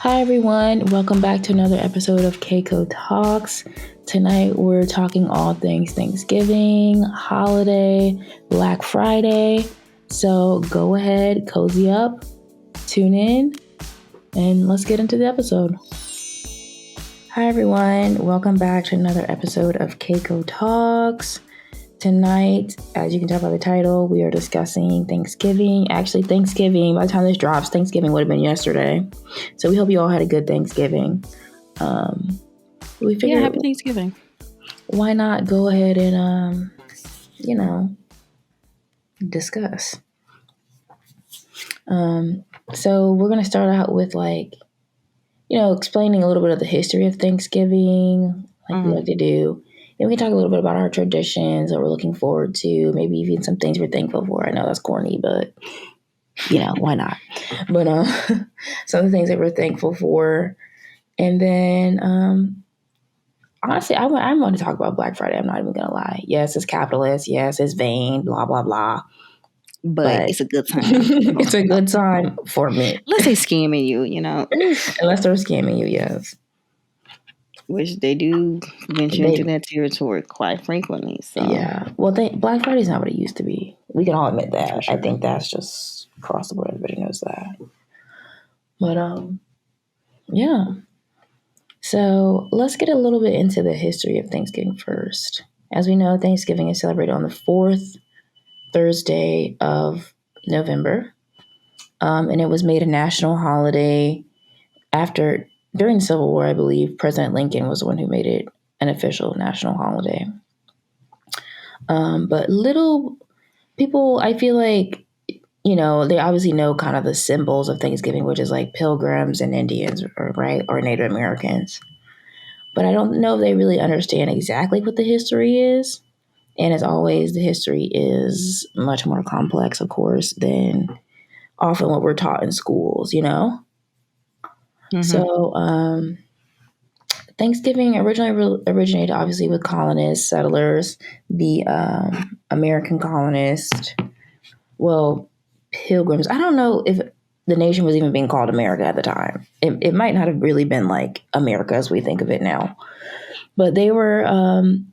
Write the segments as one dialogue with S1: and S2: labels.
S1: Hi, everyone. Welcome back to another episode of Keiko Talks. Tonight, we're talking all things Thanksgiving, holiday, Black Friday. So go ahead, cozy up, tune in, and let's get into the episode. Hi, everyone. Welcome back to another episode of Keiko Talks. Tonight, as you can tell by the title, we are discussing Thanksgiving. Actually, Thanksgiving, by the time this drops, Thanksgiving would have been yesterday. So we hope you all had a good Thanksgiving. We figured,
S2: happy Thanksgiving.
S1: Why not go ahead and, discuss. So we're going to start out with explaining a little bit of the history of Thanksgiving, like we like to do. And we can talk a little bit about our traditions that we're looking forward to, maybe even some things we're thankful for. I know that's corny, but, why not? But some of the things that we're thankful for. And then, honestly, I want to talk about Black Friday. I'm not even going to lie. Yes, it's capitalist. Yes, it's vain, blah, blah, blah.
S2: But it's a good time.
S1: It's a good time for me.
S2: Unless they scamming you,
S1: Unless they're scamming you, yes.
S2: Which they do venture into that territory quite frequently. So
S1: yeah. Well, Black Friday is not what it used to be. We can all admit that. Sure. I think that's just across the board. Everybody knows that. But yeah. So let's get a little bit into the history of Thanksgiving first. As we know, Thanksgiving is celebrated on the fourth Thursday of November. And it was made a national holiday during the Civil War, I believe. President Lincoln was the one who made it an official national holiday. But little people, I feel like, they obviously know kind of the symbols of Thanksgiving, which is like pilgrims and Indians, or Native Americans. But I don't know if they really understand exactly what the history is. And as always, the history is much more complex, of course, than often what we're taught in schools, So Thanksgiving originally originated obviously with colonists, settlers, the American colonists, pilgrims. I don't know if the nation was even being called America at the time. It might not have really been like America as we think of it now. But they were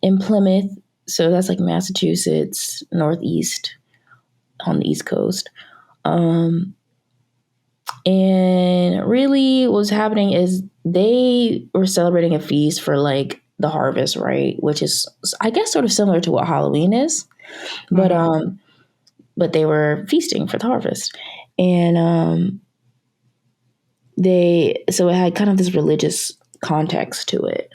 S1: in Plymouth, so that's like Massachusetts, Northeast, on the East Coast. And really what was happening is they were celebrating a feast for like the harvest, right? Which is, I guess, sort of similar to what Halloween is. But they were feasting for the harvest. And so it had kind of this religious context to it.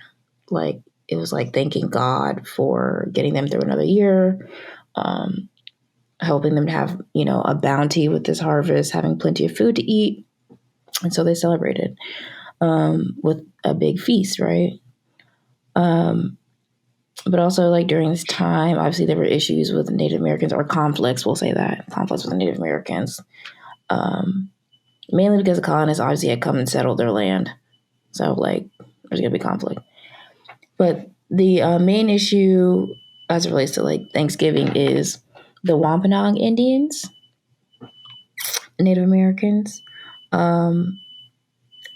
S1: Like it was like thanking God for getting them through another year, helping them to have, a bounty with this harvest, having plenty of food to eat. And so they celebrated with a big feast, right? But also, like, during this time, obviously there were issues with Native Americans, or conflicts, we'll say that, conflicts with the Native Americans. Mainly because the colonists obviously had come and settled their land. So, like, there's going to be conflict. But the main issue as it relates to, like, Thanksgiving is the Wampanoag Indians, Native Americans.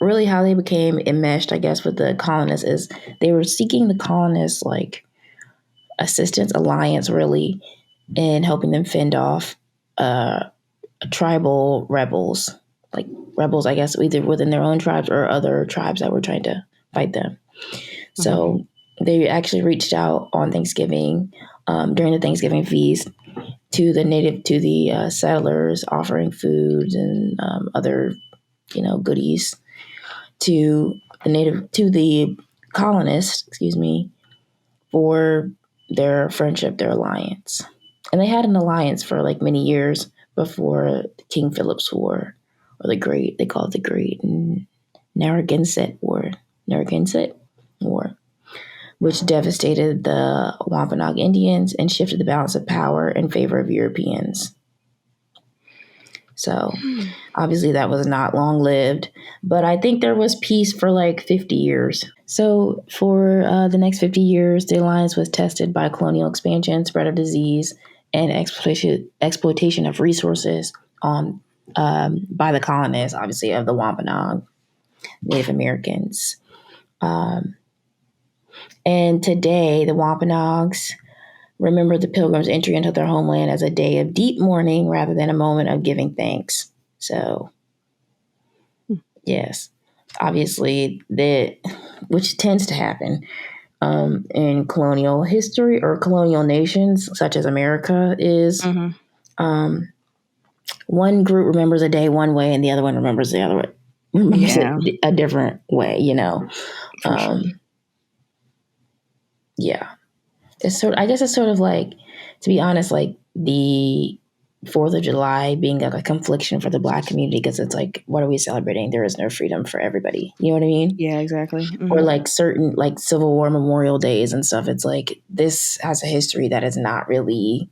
S1: Really how they became enmeshed, I guess, with the colonists is they were seeking the colonists, like, assistance, alliance, really, in helping them fend off tribal rebels. Like, rebels, I guess, either within their own tribes or other tribes that were trying to fight them. So they actually reached out on Thanksgiving, during the Thanksgiving feast, to the settlers, offering food and other, goodies to the colonists, for their friendship, their alliance. And they had an alliance for like many years before King Philip's War, or they call it the Great Narragansett War, which devastated the Wampanoag Indians and shifted the balance of power in favor of Europeans. So obviously that was not long lived, but I think there was peace for like 50 years. So for the next 50 years, the alliance was tested by colonial expansion, spread of disease, and exploitation of resources by the colonists, obviously, of the Wampanoag. Native Americans. And today, the Wampanoags remember the Pilgrims' entry into their homeland as a day of deep mourning rather than a moment of giving thanks. So, yes, obviously, which tends to happen in colonial history or colonial nations, such as America is. One group remembers a day one way, and the other one remembers the other way. Remembers it a different way, you know.
S2: Sure.
S1: Yeah. I guess it's sort of like, to be honest, like the 4th of July being a confliction for the Black community, because it's like, what are we celebrating? There is no freedom for everybody. You know what I mean?
S2: Yeah, exactly.
S1: Or like certain like Civil War Memorial Days and stuff. It's like, this has a history that is not really,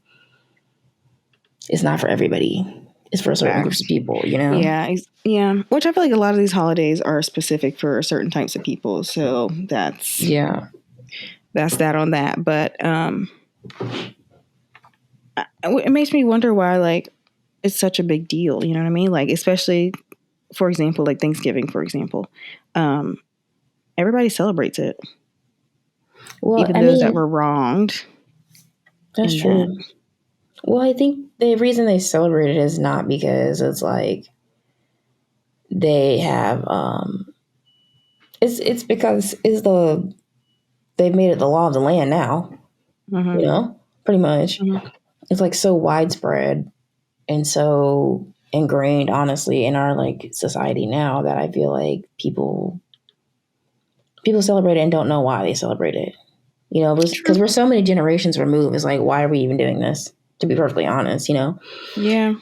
S1: it's not for everybody. It's for certain groups of people, you know?
S2: Yeah. Which I feel like a lot of these holidays are specific for certain types of people. So that's that on that. But it makes me wonder why, like, it's such a big deal. You know what I mean? Like, especially, for example, like Thanksgiving, for example. Everybody celebrates it.
S1: Well,
S2: even those that were wronged.
S1: That's true. Well, I think the reason they celebrate it is not because it's like they have it's because they've made it the law of the land now. You know, pretty much. It's like so widespread and so ingrained, honestly, in our like society now, that I feel like people celebrate it and don't know why they celebrate it. You know, because we're so many generations removed. It's like, why are we even doing this? To be perfectly honest, you know?
S2: Yeah.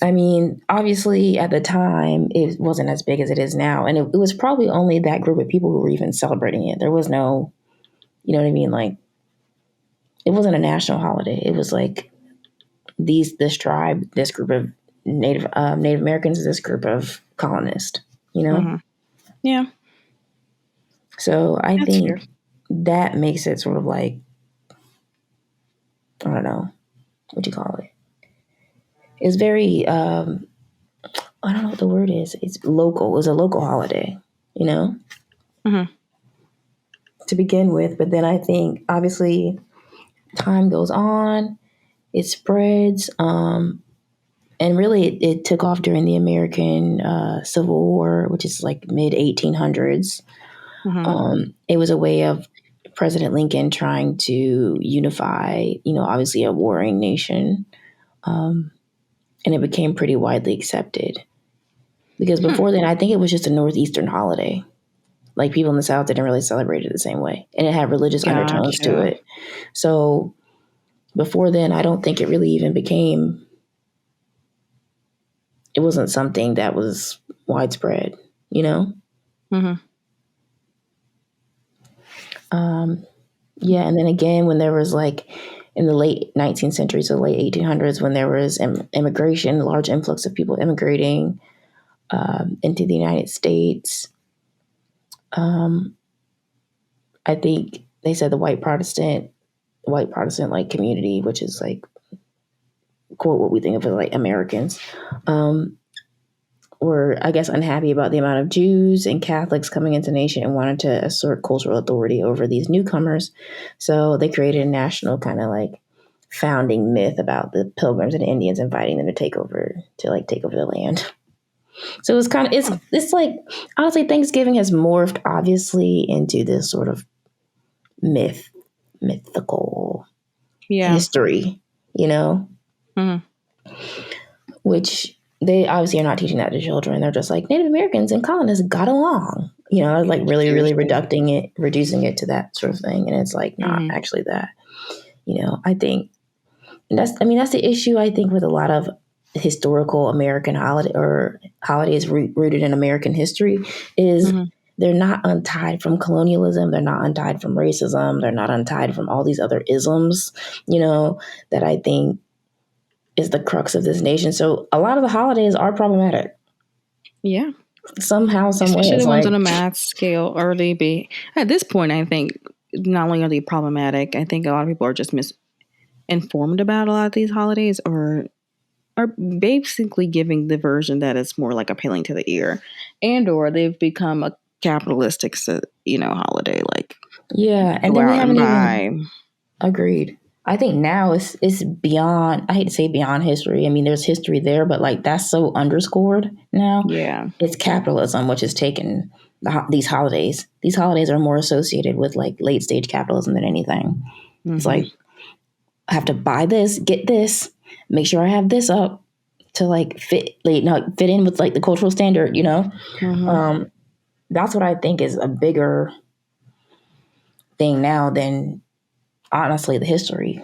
S1: I mean, obviously at the time it wasn't as big as it is now. And it was probably only that group of people who were even celebrating it. There was no, you know what I mean? Like, it wasn't a national holiday. It was like this tribe, this group of Native Americans, this group of colonists, you know?
S2: Yeah.
S1: So I think that makes it sort of like, I don't know, what do you call it? It's very, I don't know what the word is. It's local. It was a local holiday, you know, to begin with. But then I think, obviously, time goes on, it spreads, and really it took off during the American Civil War, which is like mid 1800s. It was a way of President Lincoln trying to unify, you know, obviously a warring nation. And it became pretty widely accepted. Because before then, I think it was just a Northeastern holiday. Like, people in the South didn't really celebrate it the same way. And it had religious undertones to it. So before then, I don't think it really even became, it wasn't something that was widespread, you know? Yeah, and then again, when there was like, in the late 19th century, so late 1800s, when there was immigration, large influx of people immigrating into the United States, I think they said the white Protestant like community, which is like, quote, what we think of as like Americans, were, I guess, unhappy about the amount of Jews and Catholics coming into the nation and wanted to assert cultural authority over these newcomers. So they created a national kind of like founding myth about the Pilgrims and the Indians, inviting them to take over the land. So it was kind of, it's like, honestly, Thanksgiving has morphed obviously into this sort of mythical history, you know, which they obviously are not teaching that to children. They're just like, Native Americans and colonists got along, you know, like really reducing it to that sort of thing. And it's like not actually that, you know. I think that's the issue, I think, with a lot of historical American holidays rooted in American history is they're not untied from colonialism. They're not untied from racism. They're not untied from all these other isms, you know, that I think is the crux of this nation. So a lot of the holidays are problematic.
S2: Yeah.
S1: Somehow, some way.
S2: Especially the ones on a mass scale, or they be, at this point, I think not only are they problematic, I think a lot of people are just misinformed about a lot of these holidays, or are basically giving the version that is more like appealing to the ear, and or they've become a capitalistic, holiday. Like
S1: Yeah, and
S2: go
S1: then we
S2: out and
S1: haven't even
S2: buy.
S1: agreed. I think now it's beyond. I hate to say beyond history. I mean, there's history there, but like that's so underscored now.
S2: Yeah.
S1: It's capitalism, which has taken these holidays. These holidays are more associated with like late stage capitalism than anything. It's
S2: Mm-hmm.
S1: like I have to buy this, get this, make sure I have this up to like fit in with like the cultural standard.
S2: Mm-hmm.
S1: Um, that's what I think is a bigger thing now than honestly the history.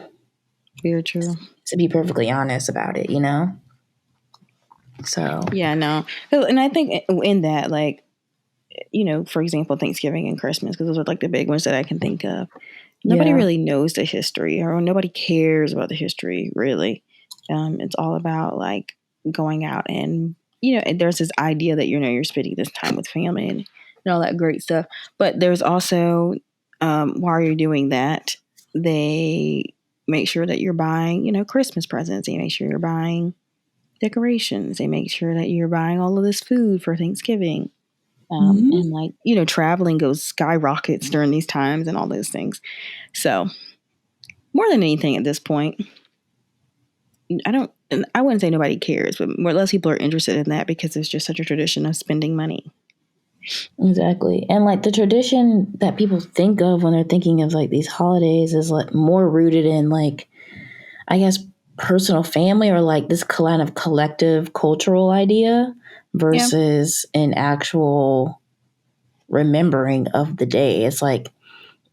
S2: Very true.
S1: To be perfectly honest about it. So
S2: Yeah, no. And I think in that, like, for example, Thanksgiving and Christmas, because those are like the big ones that I can think of. Nobody
S1: yeah,
S2: really knows the history, or nobody cares about the history, really. It's all about like going out and, and there's this idea that, you're spending this time with family and all that great stuff. But there's also, while you're doing that, they make sure that you're buying, Christmas presents. They make sure you're buying decorations. They make sure that you're buying all of this food for Thanksgiving. And
S1: hmm
S2: like, traveling goes skyrockets during these times and all those things. So more than anything at this point, I wouldn't say nobody cares, but more or less people are interested in that because it's just such a tradition of spending money.
S1: exactly. And like the tradition that people think of when they're thinking of like these holidays is like more rooted in like I guess personal family or like this kind of collective cultural idea
S2: Yeah.
S1: versus an actual remembering of the day. It's like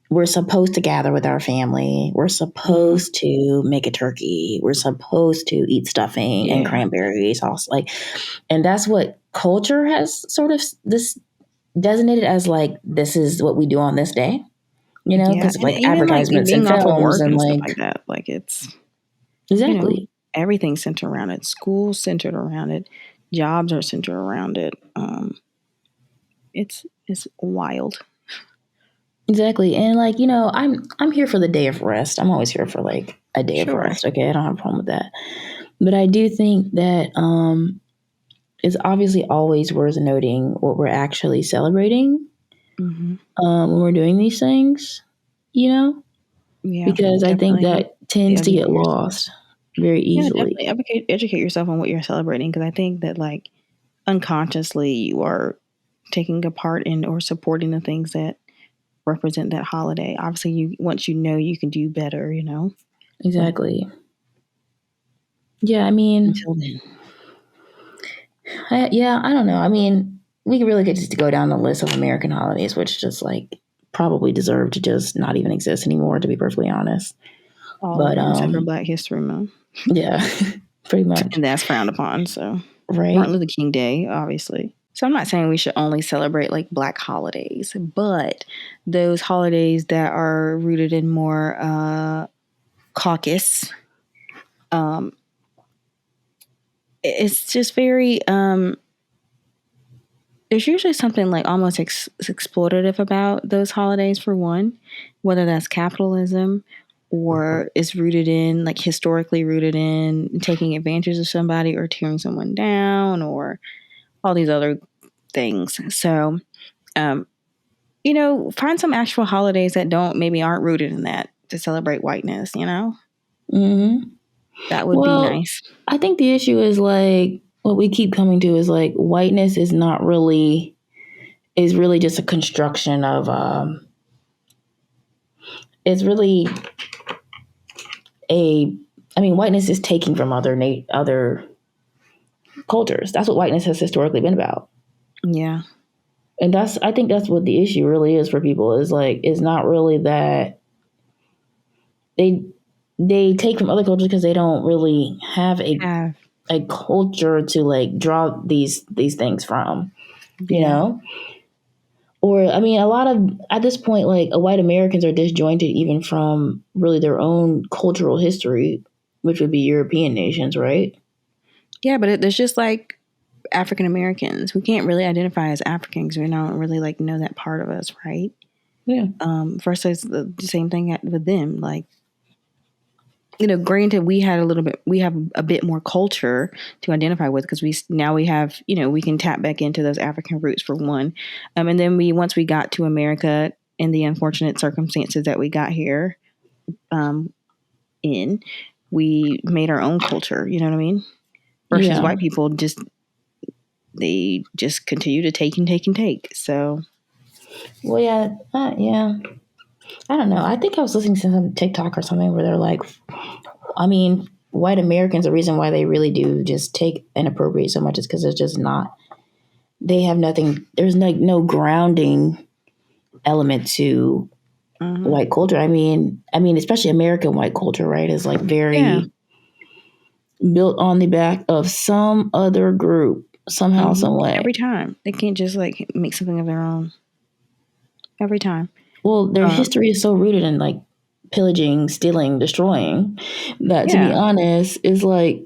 S1: we're supposed to gather with our family. We're
S2: Hmm.
S1: supposed to make a turkey. We're supposed to eat stuffing and
S2: Yeah.
S1: cranberry sauce. Like, and that's what culture has sort of this designated as like this is what we do on this day.
S2: Yeah.
S1: Because of
S2: And
S1: like
S2: even like
S1: advertisements and
S2: being off of
S1: films
S2: work
S1: and
S2: and stuff
S1: like
S2: like that, like it's, you know,
S1: exactly,
S2: everything's centered around it. School's centered around it. Jobs are centered around it. It's wild.
S1: exactly, and like I'm here for the day of rest. I'm always here for like a day of
S2: Sure.
S1: rest. Okay, I don't have a problem with that, but I do think that it's obviously always worth noting what we're actually celebrating
S2: Hmm.
S1: when we're doing these things, you know,
S2: Yeah,
S1: because I think
S2: definitely
S1: that tends to get
S2: educate yourself.
S1: lost very
S2: Yeah,
S1: easily.
S2: definitely educate yourself on what you're celebrating, because I think that like unconsciously you are taking a part in or supporting the things that represent that holiday. Obviously, you once you know, you can do better. But
S1: Exactly. Yeah, I mean,
S2: until then,
S1: yeah, I don't know. I mean, we really could just go down the list of American holidays, which just like probably deserve to just not even exist anymore, to be perfectly honest.
S2: all of
S1: But
S2: them except for Black History Month,
S1: yeah, pretty much.
S2: and that's frowned upon. So Martin
S1: Right?
S2: Luther King Day, obviously. So I'm not saying we should only celebrate like Black holidays, but those holidays that are rooted in more caucus. Um, it's just very there's usually something like almost exploitative about those holidays, for one, whether that's capitalism or is rooted in like historically rooted in taking advantage of somebody or tearing someone down or all these other things. So um find some actual holidays that don't maybe aren't rooted in that to celebrate whiteness.
S1: hmm
S2: That would be
S1: Well,
S2: nice.
S1: I think the issue is like what we keep coming to is like whiteness is really just a construction of it's really a I mean whiteness is taking from other cultures. That's what whiteness has historically been about.
S2: Yeah.
S1: And I think that's what the issue really is for people is like it's not really that they take from other cultures because they don't really have
S2: Have.
S1: a culture to like draw these things from, you
S2: Yeah.
S1: know? Or I mean a lot of at this point like white Americans are disjointed even from really their own cultural history, which would be European nations, right?
S2: Yeah, but there's just like African Americans. We can't really identify as Africans. We don't really like know that part of us, right?
S1: Yeah.
S2: Versus the same thing with them. Like Granted, we have a bit more culture to identify with because we have, we can tap back into those African roots for one. And then once we got to America in the unfortunate circumstances that we got here, um, in, we made our own culture, you know what I mean? Versus
S1: Yeah.
S2: white people they just continue to take and take and take. So,
S1: Well, yeah. I don't know. I think I was listening to some TikTok or something where they're like, I mean, white Americans, the reason why they really do just take and appropriate so much is because it's just not, they have nothing, there's no grounding element to white culture. I mean, especially American white culture, right, is like
S2: yeah.
S1: very built on the back of some other group somehow, some way.
S2: Every time. They can't just like make something of their own. Every time.
S1: Well, their history is so rooted in like pillaging, stealing, destroying that, to be honest, is like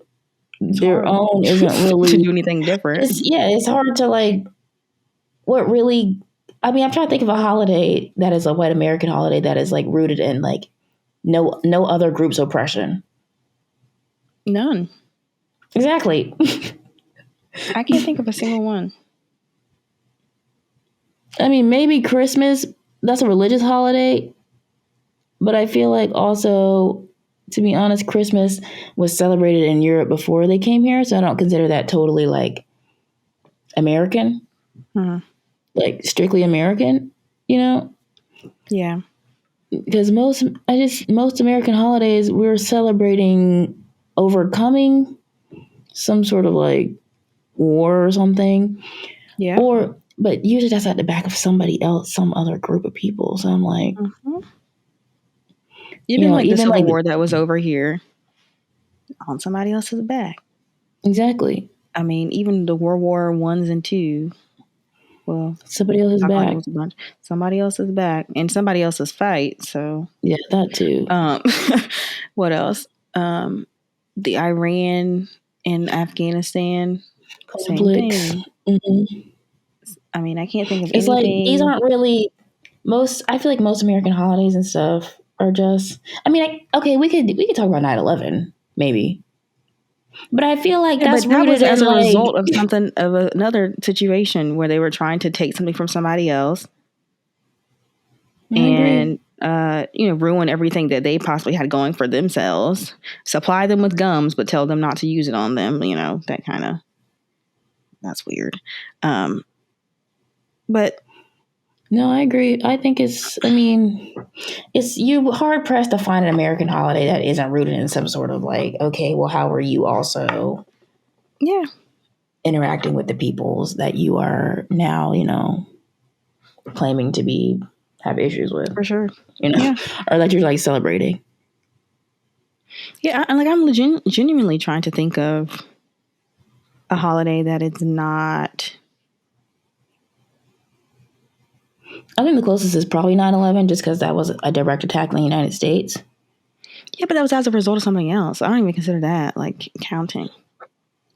S2: it's
S1: their
S2: hard
S1: own isn't really
S2: to do anything different.
S1: It's hard to like what really. I mean, I'm trying to think of a holiday that is a white American holiday that is like rooted in like no other group's oppression.
S2: None.
S1: Exactly.
S2: I can't think of a single one.
S1: I mean, maybe Christmas, that's a religious holiday, but I feel like also, to be honest, Christmas was celebrated in Europe before they came here, so I don't consider that totally like American, like strictly American,
S2: Yeah.
S1: Because most American holidays, we're celebrating overcoming some sort of like war or something.
S2: Yeah.
S1: But usually that's at the back of somebody else, some other group of people. So I'm like,
S2: even like the Civil War that was over here on somebody else's back.
S1: Exactly.
S2: I mean, even the World War I's and II. Well,
S1: somebody else's back.
S2: Somebody else's back and somebody else's fight. So
S1: yeah, that too.
S2: What else? The Iran and Afghanistan
S1: conflicts.
S2: Same thing. I mean, I can't think of
S1: it's
S2: anything.
S1: Like these aren't really most. I feel like most American holidays and stuff are just. I mean, we could talk about 9/11 maybe. But I feel like that's
S2: that was as a
S1: like,
S2: result of another situation where they were trying to take something from somebody else and ruin everything that they possibly had going for themselves. Supply them with gums, but tell them not to use it on them. That kind of that's weird. But
S1: no, I agree. I think it's you hard pressed to find an American holiday that isn't rooted in some sort of like, okay, well, how are you also interacting with the peoples that you are now, claiming to have issues with,
S2: for sure,
S1: or that you're like celebrating.
S2: Yeah, and like I'm genuinely trying to think of a holiday that it's not.
S1: I think the closest is probably 9/11, just because that was a direct attack on the United States.
S2: Yeah, but that was as a result of something else. I don't even consider that like counting.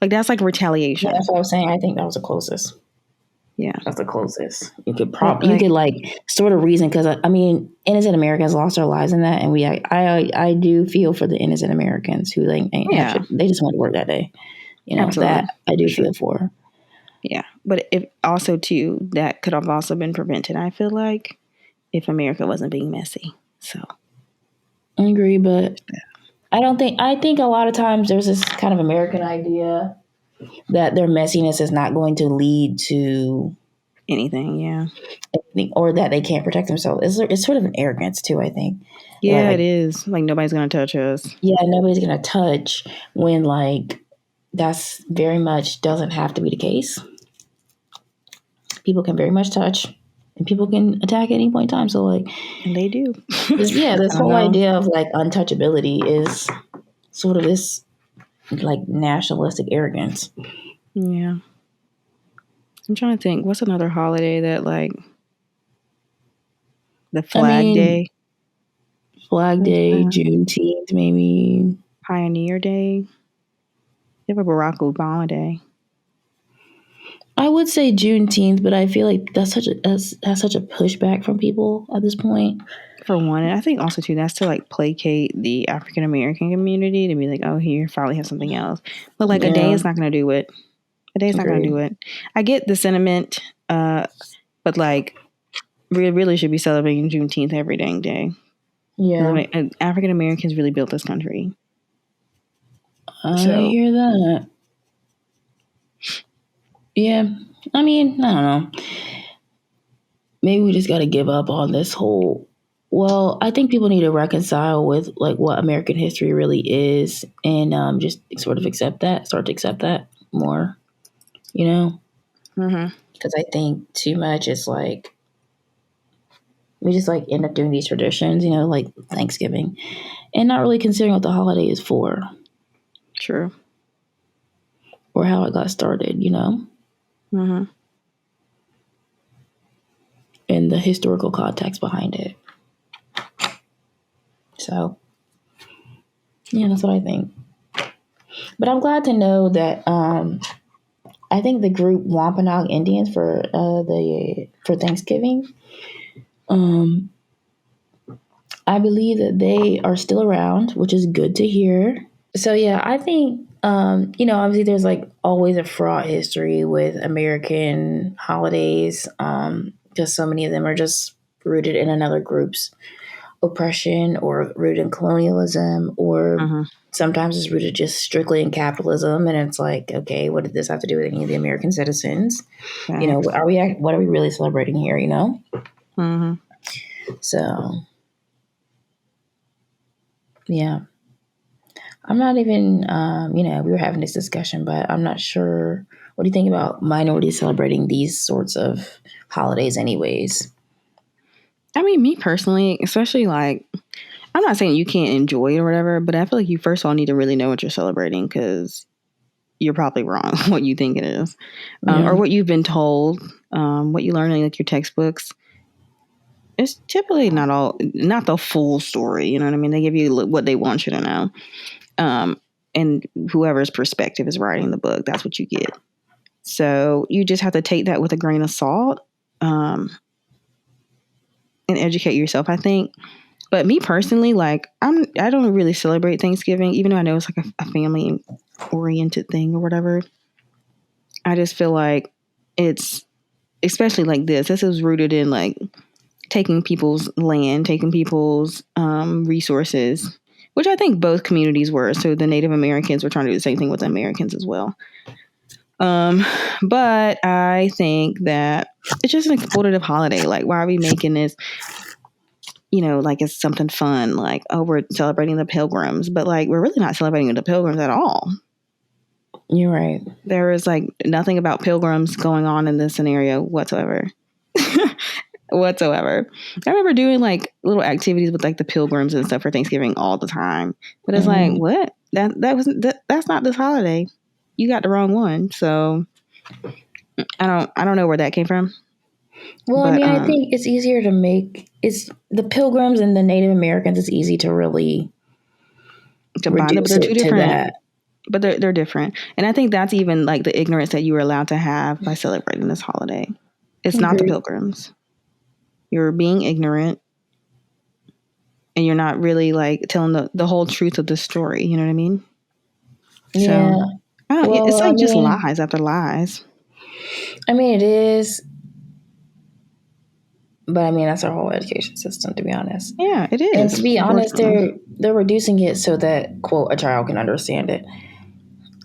S2: Like that's like retaliation.
S1: Yeah, that's what I was saying. I think that was the closest.
S2: Yeah,
S1: that's the closest. You could you could like sort of reason, because I mean, innocent Americans lost their lives in that, and I do feel for the innocent Americans who they just went to work that day. Absolutely. That I do feel for.
S2: Yeah, but if also too, that could have also been prevented. I feel like if America wasn't being messy. So
S1: I agree, but I don't think. I think a lot of times there's this kind of American idea that their messiness is not going to lead to
S2: anything. Yeah,
S1: or that they can't protect themselves. It's sort of an arrogance too, I think.
S2: Yeah, it is. Like nobody's gonna touch us.
S1: Yeah, nobody's gonna touch when like that's very much doesn't have to be the case. People can very much touch, and people can attack at any point in time. So like,
S2: and they do.
S1: This whole idea of like untouchability is sort of this like nationalistic arrogance.
S2: Yeah, I'm trying to think. What's another holiday that like the Flag Day?
S1: Flag Day, Juneteenth, maybe
S2: Pioneer Day. You have a Barack Obama Day.
S1: I would say Juneteenth, but I feel like that's has such a pushback from people at this point.
S2: For one, and I think also too, that's to like placate the African American community to be like, oh, here, finally have something else. But like a day
S1: Yeah,
S2: is not going to do it. A day is not going to
S1: agreed.
S2: do it. I get the sentiment, but like we really should be celebrating Juneteenth every dang day.
S1: Yeah,
S2: African Americans really built this country.
S1: I
S2: So
S1: hear that. Yeah, I mean, I don't know. Maybe we just got to give up on this whole. Well, I think people need to reconcile with like what American history really is, and just sort of accept that, start to accept that more. You know,
S2: mm-hmm.
S1: because I think too much is like we just like end up doing these traditions, you know, like Thanksgiving, and not really considering what the holiday is for
S2: True.
S1: or how it got started, you know,
S2: Mm-hmm.
S1: and the historical context behind it. So, yeah, that's what I think. But I'm glad to know that I think the group Wampanoag Indians for Thanksgiving, um, I believe that they are still around, which is good to hear. So yeah, I think you know, obviously there's like always a fraught history with American holidays. Just so many of them are just rooted in another group's oppression or rooted in colonialism or
S2: Mm-hmm.
S1: sometimes it's rooted just strictly in capitalism and it's like, okay, what did this have to do with any of the American citizens? You know,
S2: Facts.
S1: what are we really celebrating here, you know?
S2: Mm-hmm.
S1: So yeah. I'm not even, you know, we were having this discussion, but I'm not sure. What do you think about minorities celebrating these sorts of holidays, anyways?
S2: I mean, me personally, especially like, I'm not saying you can't enjoy it or whatever, but I feel like you first of all need to really know what you're celebrating because you're probably wrong what you think it is, or
S1: Yeah.
S2: what you've been told, what you learn in like your textbooks. It's typically not the full story. You know what I mean? They give you what they want you to know, and whoever's perspective is writing the book, that's what you get. So you just have to take that with a grain of salt, um, and educate yourself, I think. But me personally, like I don't really celebrate Thanksgiving, even though I know it's like a family oriented thing or whatever. I just feel like it's especially like this. This is rooted in like taking people's land, taking people's resources, which I think both communities were. So the Native Americans were trying to do the same thing with the Americans as well. Um, but I think that it's just an exploitative holiday. Like, why are we making this? You know, like it's something fun. Like, oh, we're celebrating the Pilgrims, but like we're really not celebrating the Pilgrims at all.
S1: You're right.
S2: There is like nothing about Pilgrims going on in this scenario whatsoever. Whatsoever. I remember doing like little activities with like the Pilgrims and stuff for Thanksgiving all the time. But it's like,
S1: Hmm.
S2: what? That's not this holiday. You got the wrong one. So I don't know where that came from.
S1: Well, I
S2: But
S1: mean, I think it's easier to make it's the Pilgrims and the Native Americans. It's easy to really
S2: combined it, but
S1: reduce
S2: they're two
S1: it to
S2: different.
S1: that.
S2: But they're different. And I think that's even like the ignorance that you were allowed to have by celebrating this holiday. It's not the
S1: Agreed.
S2: Pilgrims. You're being ignorant and you're not really like telling the whole truth of the story. You know what I mean? So
S1: Yeah.
S2: I don't. It's
S1: Well,
S2: like just lies after lies.
S1: I mean, it is, but I mean, that's our whole education system, to be honest.
S2: Yeah, it
S1: And to
S2: is.
S1: be honest,
S2: Unfortunately,
S1: they're reducing it so that quote a child can understand it.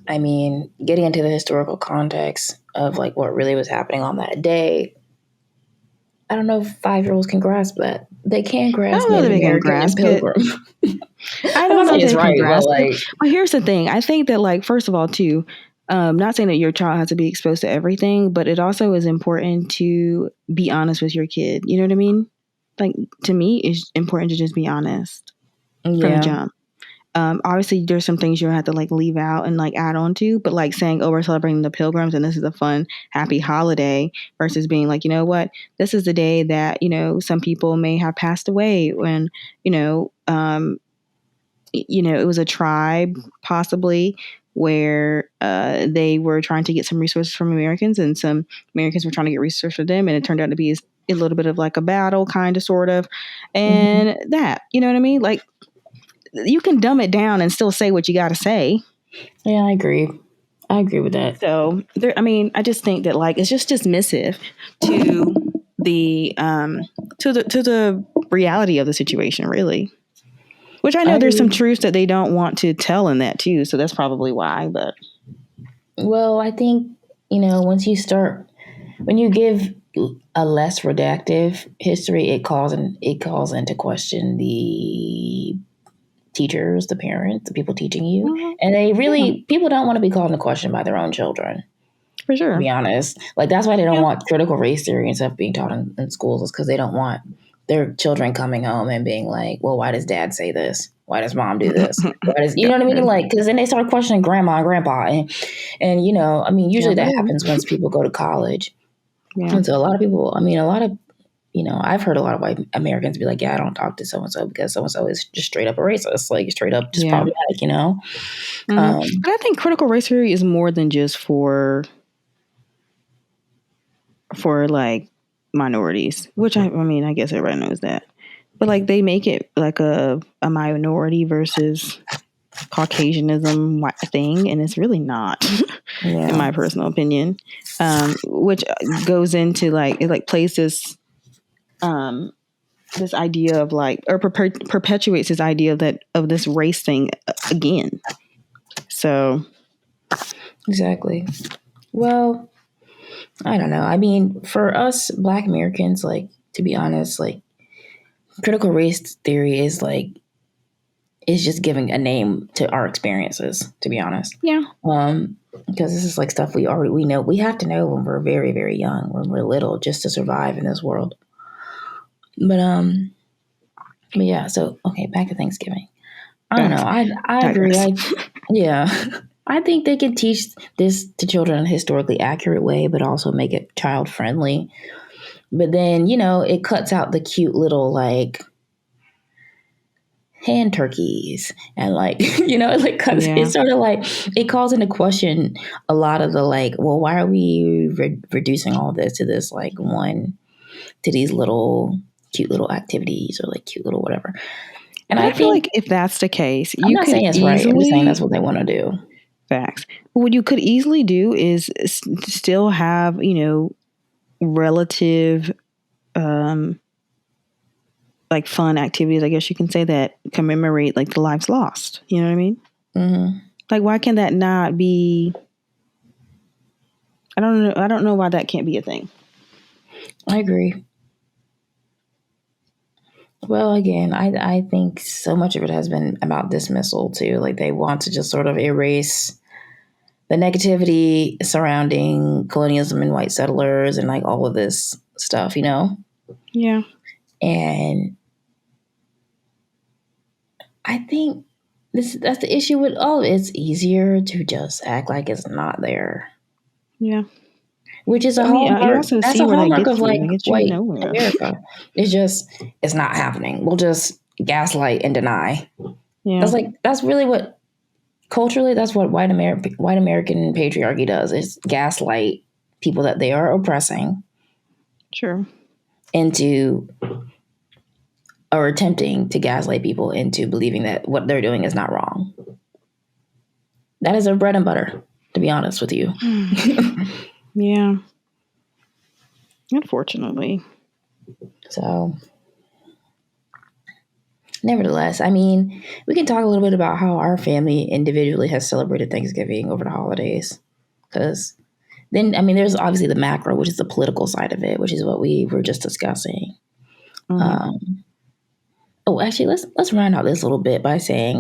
S1: I mean, getting into the historical context of like what really was happening on that day. I don't know if 5-year-olds can grasp that. They can
S2: I
S1: grasp
S2: don't know that
S1: Native
S2: they can
S1: American and
S2: grasp it.
S1: Pilgrim.
S2: I
S1: I'm
S2: don't
S1: not
S2: know
S1: saying
S2: if
S1: it's
S2: they can
S1: right, but
S2: grasp it.
S1: like,
S2: But here's the thing. I think that like first of all, too, not saying that your child has to be exposed to everything, but it also is important to be honest with your kid. You know what I mean? Like to me, it's important to just be honest from the
S1: yeah,
S2: jump. Obviously, there's some things you'll have to like leave out and like add on to, but like saying, "Oh, we're celebrating the Pilgrims and this is a fun, happy holiday," versus being like, you know what, this is the day that some people may have passed away when you know, it was a tribe possibly where they were trying to get some resources from Americans, and some Americans were trying to get resources for them, and it turned out to be a little bit of like a battle, kind of, sort of,
S1: Mhm.
S2: and that, you know what I mean? Like, you can dumb it down and still say what you got to say.
S1: Yeah, I agree. I agree with that.
S2: So there, I mean, I just think that like it's just dismissive to the to the reality of the situation, really. Which I
S1: I
S2: know there's some
S1: agree.
S2: truths that they don't want to tell in that too, so that's probably why. But
S1: Well, I think, when you give a less redactive history, it calls into question the teachers, the parents, the people teaching you,
S2: mhm,
S1: and
S2: yeah,
S1: people don't want to be called into question by their own children.
S2: for
S1: To
S2: sure.
S1: be honest, like that's why they don't
S2: Yeah.
S1: want critical race theory and stuff being taught in schools, is because they don't want their children coming home and being like, "Well, why does dad say this? Why does mom do this? Why does you know what I mean?"
S2: Gotcha.
S1: Like, because then they start questioning grandma and grandpa, and I mean,
S2: Yeah,
S1: usually that
S2: really.
S1: happens once people go to college,
S2: Yeah.
S1: and so a lot of people, I mean, a lot of I've heard a lot of white Americans be like, "Yeah, I don't talk to so and so because so and so is just straight up a racist, like straight up just
S2: Yeah.
S1: problematic."
S2: But I think critical race theory is more than just for like minorities, which I mean, I guess everybody knows that. But like they make it like a minority versus Caucasianism thing, and it's really not, in
S1: Yeah,
S2: my personal opinion. Which goes into like it like plays um, this idea of like or perpetuates this idea of that of this race thing again. So
S1: exactly. Well, I don't know. I mean, for us Black Americans, like, to be honest, like, critical race theory is just giving a name to our experiences. To be honest,
S2: yeah,
S1: because this is like stuff we know, we have to know when we're very very young, when we're little, just to survive in this world. But but yeah. So okay, back to Thanksgiving. I don't know.
S2: facts.
S1: I agree.
S2: Digress.
S1: Yeah. I think they can teach this to children in a historically accurate way, but also make it child friendly. But then, it cuts out the cute little like hand turkeys and like, it like cuts,
S2: Yeah,
S1: it's sort of like, it calls into question a lot of the like, well, why are we reducing all this to this like to these little cute little activities or like cute little whatever. And
S2: but
S1: I
S2: I feel
S1: think,
S2: like if that's the case,
S1: I'm
S2: you
S1: not
S2: could
S1: saying it's right. I'm just saying that's
S2: easily
S1: what they want to do.
S2: facts. What you could easily do is still have relative um like fun activities, I guess you can say, that commemorate like the lives lost. You know what I mean?
S1: Hmm.
S2: Like, why can that not be? I don't know. I don't know why that can't be a thing.
S1: I agree. Well, again, I think so much of it has been about dismissal too. Like they want to just sort of erase the negativity surrounding colonialism and white settlers and like all of this stuff.
S2: Yeah.
S1: And I think that's the issue with all of it. It's easier to just act like it's not there,
S2: Yeah.
S1: which is a
S2: I mean, you
S1: hallmark.
S2: also
S1: That's
S2: see
S1: a
S2: where that
S1: hallmark of
S2: gets you.
S1: like
S2: It gets you
S1: white
S2: nowhere.
S1: America. It's not happening. We'll just gaslight and deny.
S2: Yeah.
S1: That's really what culturally, that's what white American patriarchy does, is gaslight people that they are oppressing
S2: Sure.
S1: into, or attempting to gaslight people into believing that what they're doing is not wrong. That is their bread and butter, to be honest with you.
S2: Yeah. Unfortunately.
S1: So, nevertheless, I mean, we can talk a little bit about how our family individually has celebrated Thanksgiving over the holidays. Because then, I mean, there's obviously the macro, which is the political side of it, which is what we were just discussing.
S2: Mm-hmm.
S1: Um, Oh, actually, let's round out this little bit by saying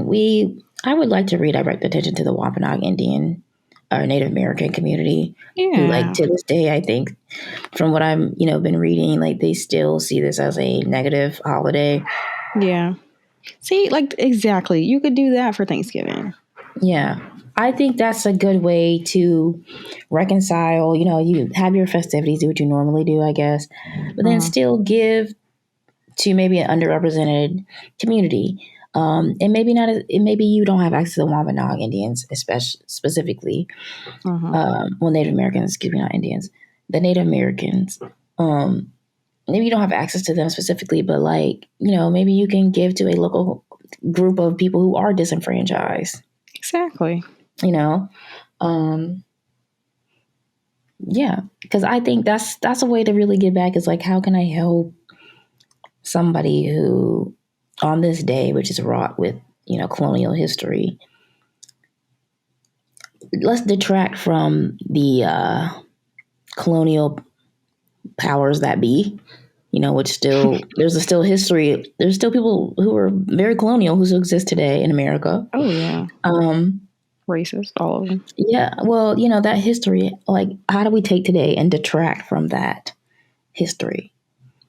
S1: I would like to redirect attention to the Wampanoag Indian or Native American community, who, like,
S2: Yeah.
S1: to this day, I think, from what I'm been reading, like they still see this as a negative holiday.
S2: Yeah. See, like, exactly. You could do that for Thanksgiving.
S1: Yeah, I think that's a good way to reconcile. You have your festivities, do what you normally do, I guess, but then
S2: Mm-hmm.
S1: still give to maybe an underrepresented community. And maybe not. Maybe you don't have access to the Wampanoag Indians, especially specifically.
S2: Mm-hmm.
S1: Well, Native Americans, excuse me, not Indians. The Native Americans. maybe you don't have access to them specifically, but like, maybe you can give to a local group of people who are disenfranchised.
S2: Exactly.
S1: Yeah, because I think that's a way to really give back, is like, how can I help somebody who on this day, which is wrought with, colonial history, let's detract from the colonial powers that be, which still, there's still history. There's still people who are very colonial who still exist today in America.
S2: Oh, yeah. Racist, all of them.
S1: Yeah, well, that history, like, how do we take today and detract from that history?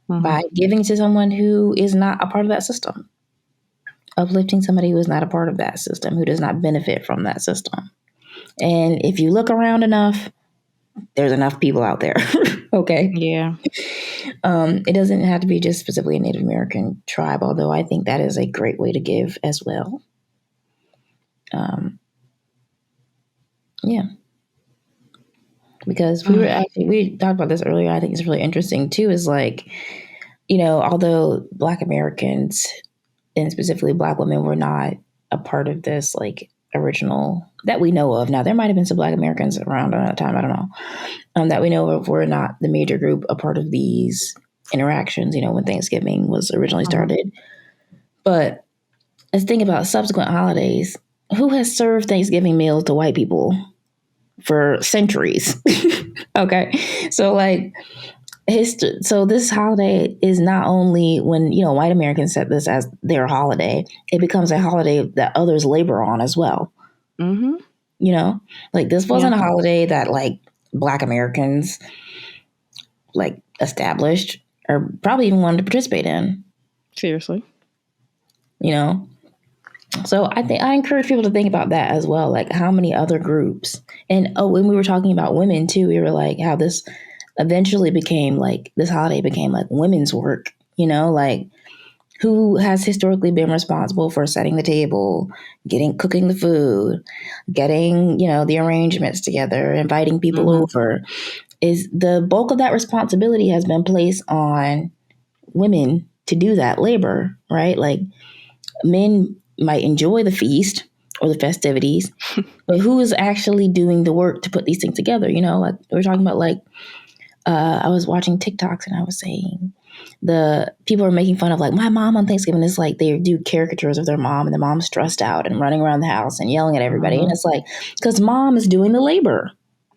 S1: By giving to someone who is not a part of that system, uplifting somebody who is not a part of that system, who does not benefit from that system. And if you look around enough, there's enough people out there. Okay.
S2: Yeah.
S1: It doesn't have to be just specifically a Native American tribe, although I think that is a great way to give as well. Yeah. Because we talked about this earlier. I think it's really interesting too, is like, although Black Americans and specifically Black women were not a part of this, like, original that we know of. Now, there might have been some Black Americans around at that time, I don't know, that we know of, were not the major group a part of these interactions, when Thanksgiving was originally started. But let's think about subsequent holidays. Who has served Thanksgiving meals to white people for centuries? Okay. So, like, so this holiday is not only when, white Americans set this as their holiday, it becomes a holiday that others labor on as well. Like, this wasn't a holiday that, like, Black Americans, like, established or probably even wanted to participate in.
S2: Seriously.
S1: So I encourage people to think about that as well. Like, how many other groups, and when we were talking about women too, we were like, how this eventually became like, this holiday became like women's work, like, who has historically been responsible for setting the table, cooking the food, getting, the arrangements together, inviting people over, is the bulk of that responsibility has been placed on women to do that labor, right? Like, men might enjoy the feast or the festivities, but who is actually doing the work to put these things together? Like, we're talking about, like, I was watching TikToks and I was saying the people are making fun of, like, my mom on Thanksgiving is like, they do caricatures of their mom and the mom's stressed out and running around the house and yelling at everybody. And it's like, because mom is doing the labor.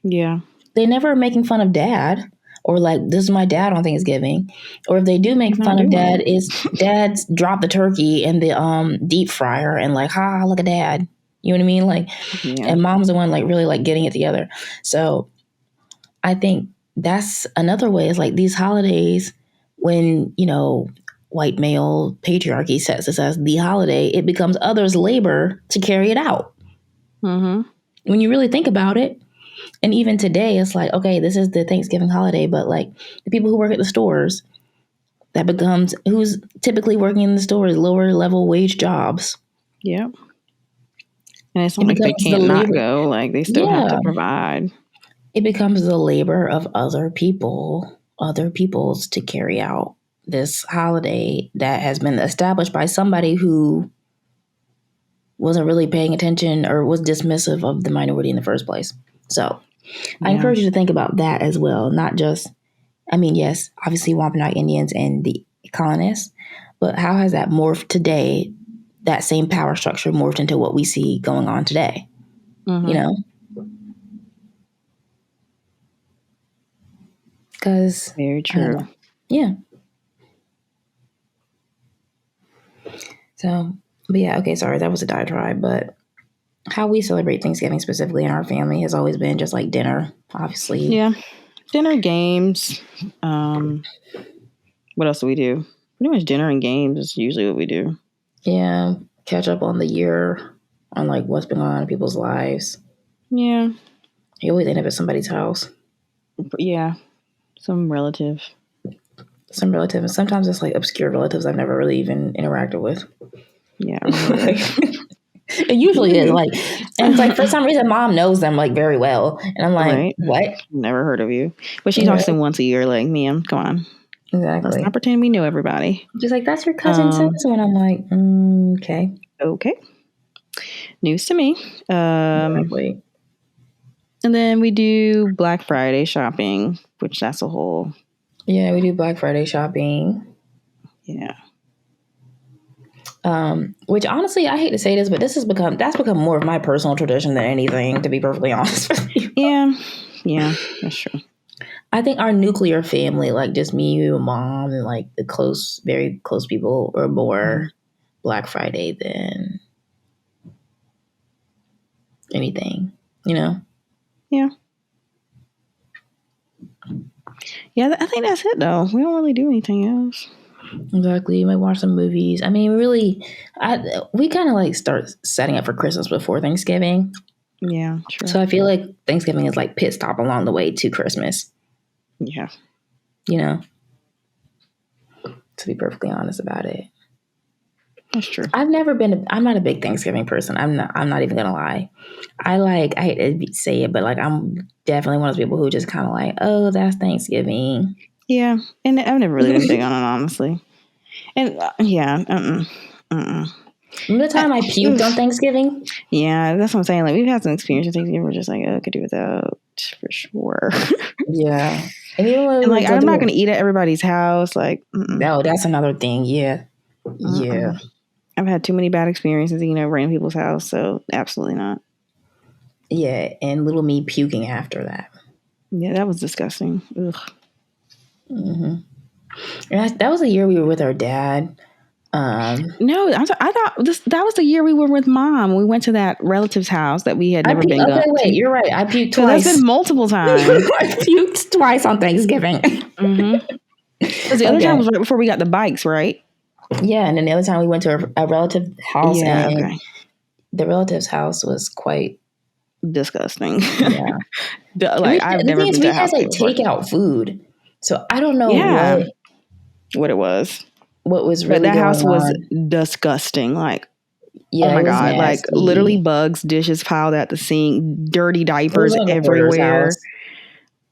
S2: Yeah.
S1: They never are making fun of dad, or like, this is my dad on Thanksgiving. Or if they do make fun of dad, is dad's drop the turkey in the deep fryer and like, look at dad. You know what I mean? Like, and mom's the one, like, really, like, getting it together. So I think that's another way, is like, these holidays, when, white male patriarchy sets this as the holiday, it becomes others' labor to carry it out. When you really think about it. And even today, it's like, okay, this is the Thanksgiving holiday, but like, the people who work at the stores, that becomes who's typically working in the stores, lower level wage jobs.
S2: Yeah. And it's not like they can't not go, like, they still have to provide.
S1: It becomes the labor of other people's to carry out this holiday that has been established by somebody who wasn't really paying attention or was dismissive of the minority in the first place. So I encourage you to think about that as well. Not just, yes, obviously Wampanoag Indians and the colonists, but how has that morphed today? That same power structure morphed into what we see going on today, Because
S2: very true.
S1: Yeah. So, but yeah, okay, sorry, that was a diatribe, but how we celebrate Thanksgiving specifically in our family has always been just like dinner, obviously.
S2: Yeah. Dinner, games. What else do we do? Pretty much dinner and games is usually what we do.
S1: Yeah. Catch up on the year, on like what's been going on in people's lives.
S2: Yeah.
S1: You always end up at somebody's house.
S2: Yeah. Some relative.
S1: And sometimes it's like obscure relatives I've never really even interacted with.
S2: Yeah.
S1: It usually is like, and it's like, for some reason, mom knows them like very well, and I'm like, what?
S2: Never heard of you, but she talks to them once a year. Like, ma'am, come on. Let's
S1: Exactly.
S2: not pretend we know everybody.
S1: Just like, that's your cousin so-and-so. And I'm like, okay.
S2: Okay. News to me.
S1: Exactly.
S2: And then we do Black Friday shopping, which that's a whole.
S1: Yeah, we do Black Friday shopping.
S2: Yeah.
S1: Which honestly, I hate to say this, but that's become more of my personal tradition than anything, to be perfectly honest with you.
S2: Yeah, that's true.
S1: I think our nuclear family, like just me, you, mom, and like the very close people, are more Black Friday than anything, you know?
S2: Yeah. Yeah, I think that's it though. We don't really do anything else.
S1: Exactly. You might watch some movies. I mean, really, we kind of like start setting up for Christmas before Thanksgiving.
S2: Yeah, true.
S1: So I feel like Thanksgiving is like pit stop along the way to Christmas.
S2: Yeah.
S1: You know? To be perfectly honest about it.
S2: That's true.
S1: I'm not a big Thanksgiving person. I'm not even gonna lie. I hate to say it, but like I'm definitely one of those people who just kind of like, oh, that's Thanksgiving.
S2: Yeah, and I've never really been big on it, honestly. And
S1: Remember the time I puked on Thanksgiving?
S2: Yeah, that's what I'm saying. Like we've had some experience with Thanksgiving. We're just like, oh, could do without for sure.
S1: Yeah, and even when
S2: and like I'm not gonna eat at everybody's house. Like,
S1: no, that's another thing. Yeah, yeah.
S2: I've had too many bad experiences, random people's house. So absolutely not.
S1: Yeah, and little me puking after that.
S2: Yeah, that was disgusting. Ugh.
S1: Mm-hmm. And that was the year we were with our dad.
S2: No, I thought that was the year we were with Mom. We went to that relative's house that we had never been.
S1: Okay, wait, you're right. I puked
S2: That's
S1: twice.
S2: been multiple times.
S1: I puked twice on Thanksgiving.
S2: Because the other time was right before we got the bikes, right?
S1: Yeah, and then the other time we went to a relative house,
S2: and
S1: the relative's house was quite
S2: disgusting.
S1: Yeah,
S2: I've never been to a house
S1: like takeout food, so I don't know
S2: what it was.
S1: What was really
S2: that
S1: going
S2: house was
S1: on.
S2: Disgusting. Like,
S1: yeah,
S2: oh my God,
S1: nasty.
S2: like literally bugs, dishes piled at the sink, dirty diapers everywhere.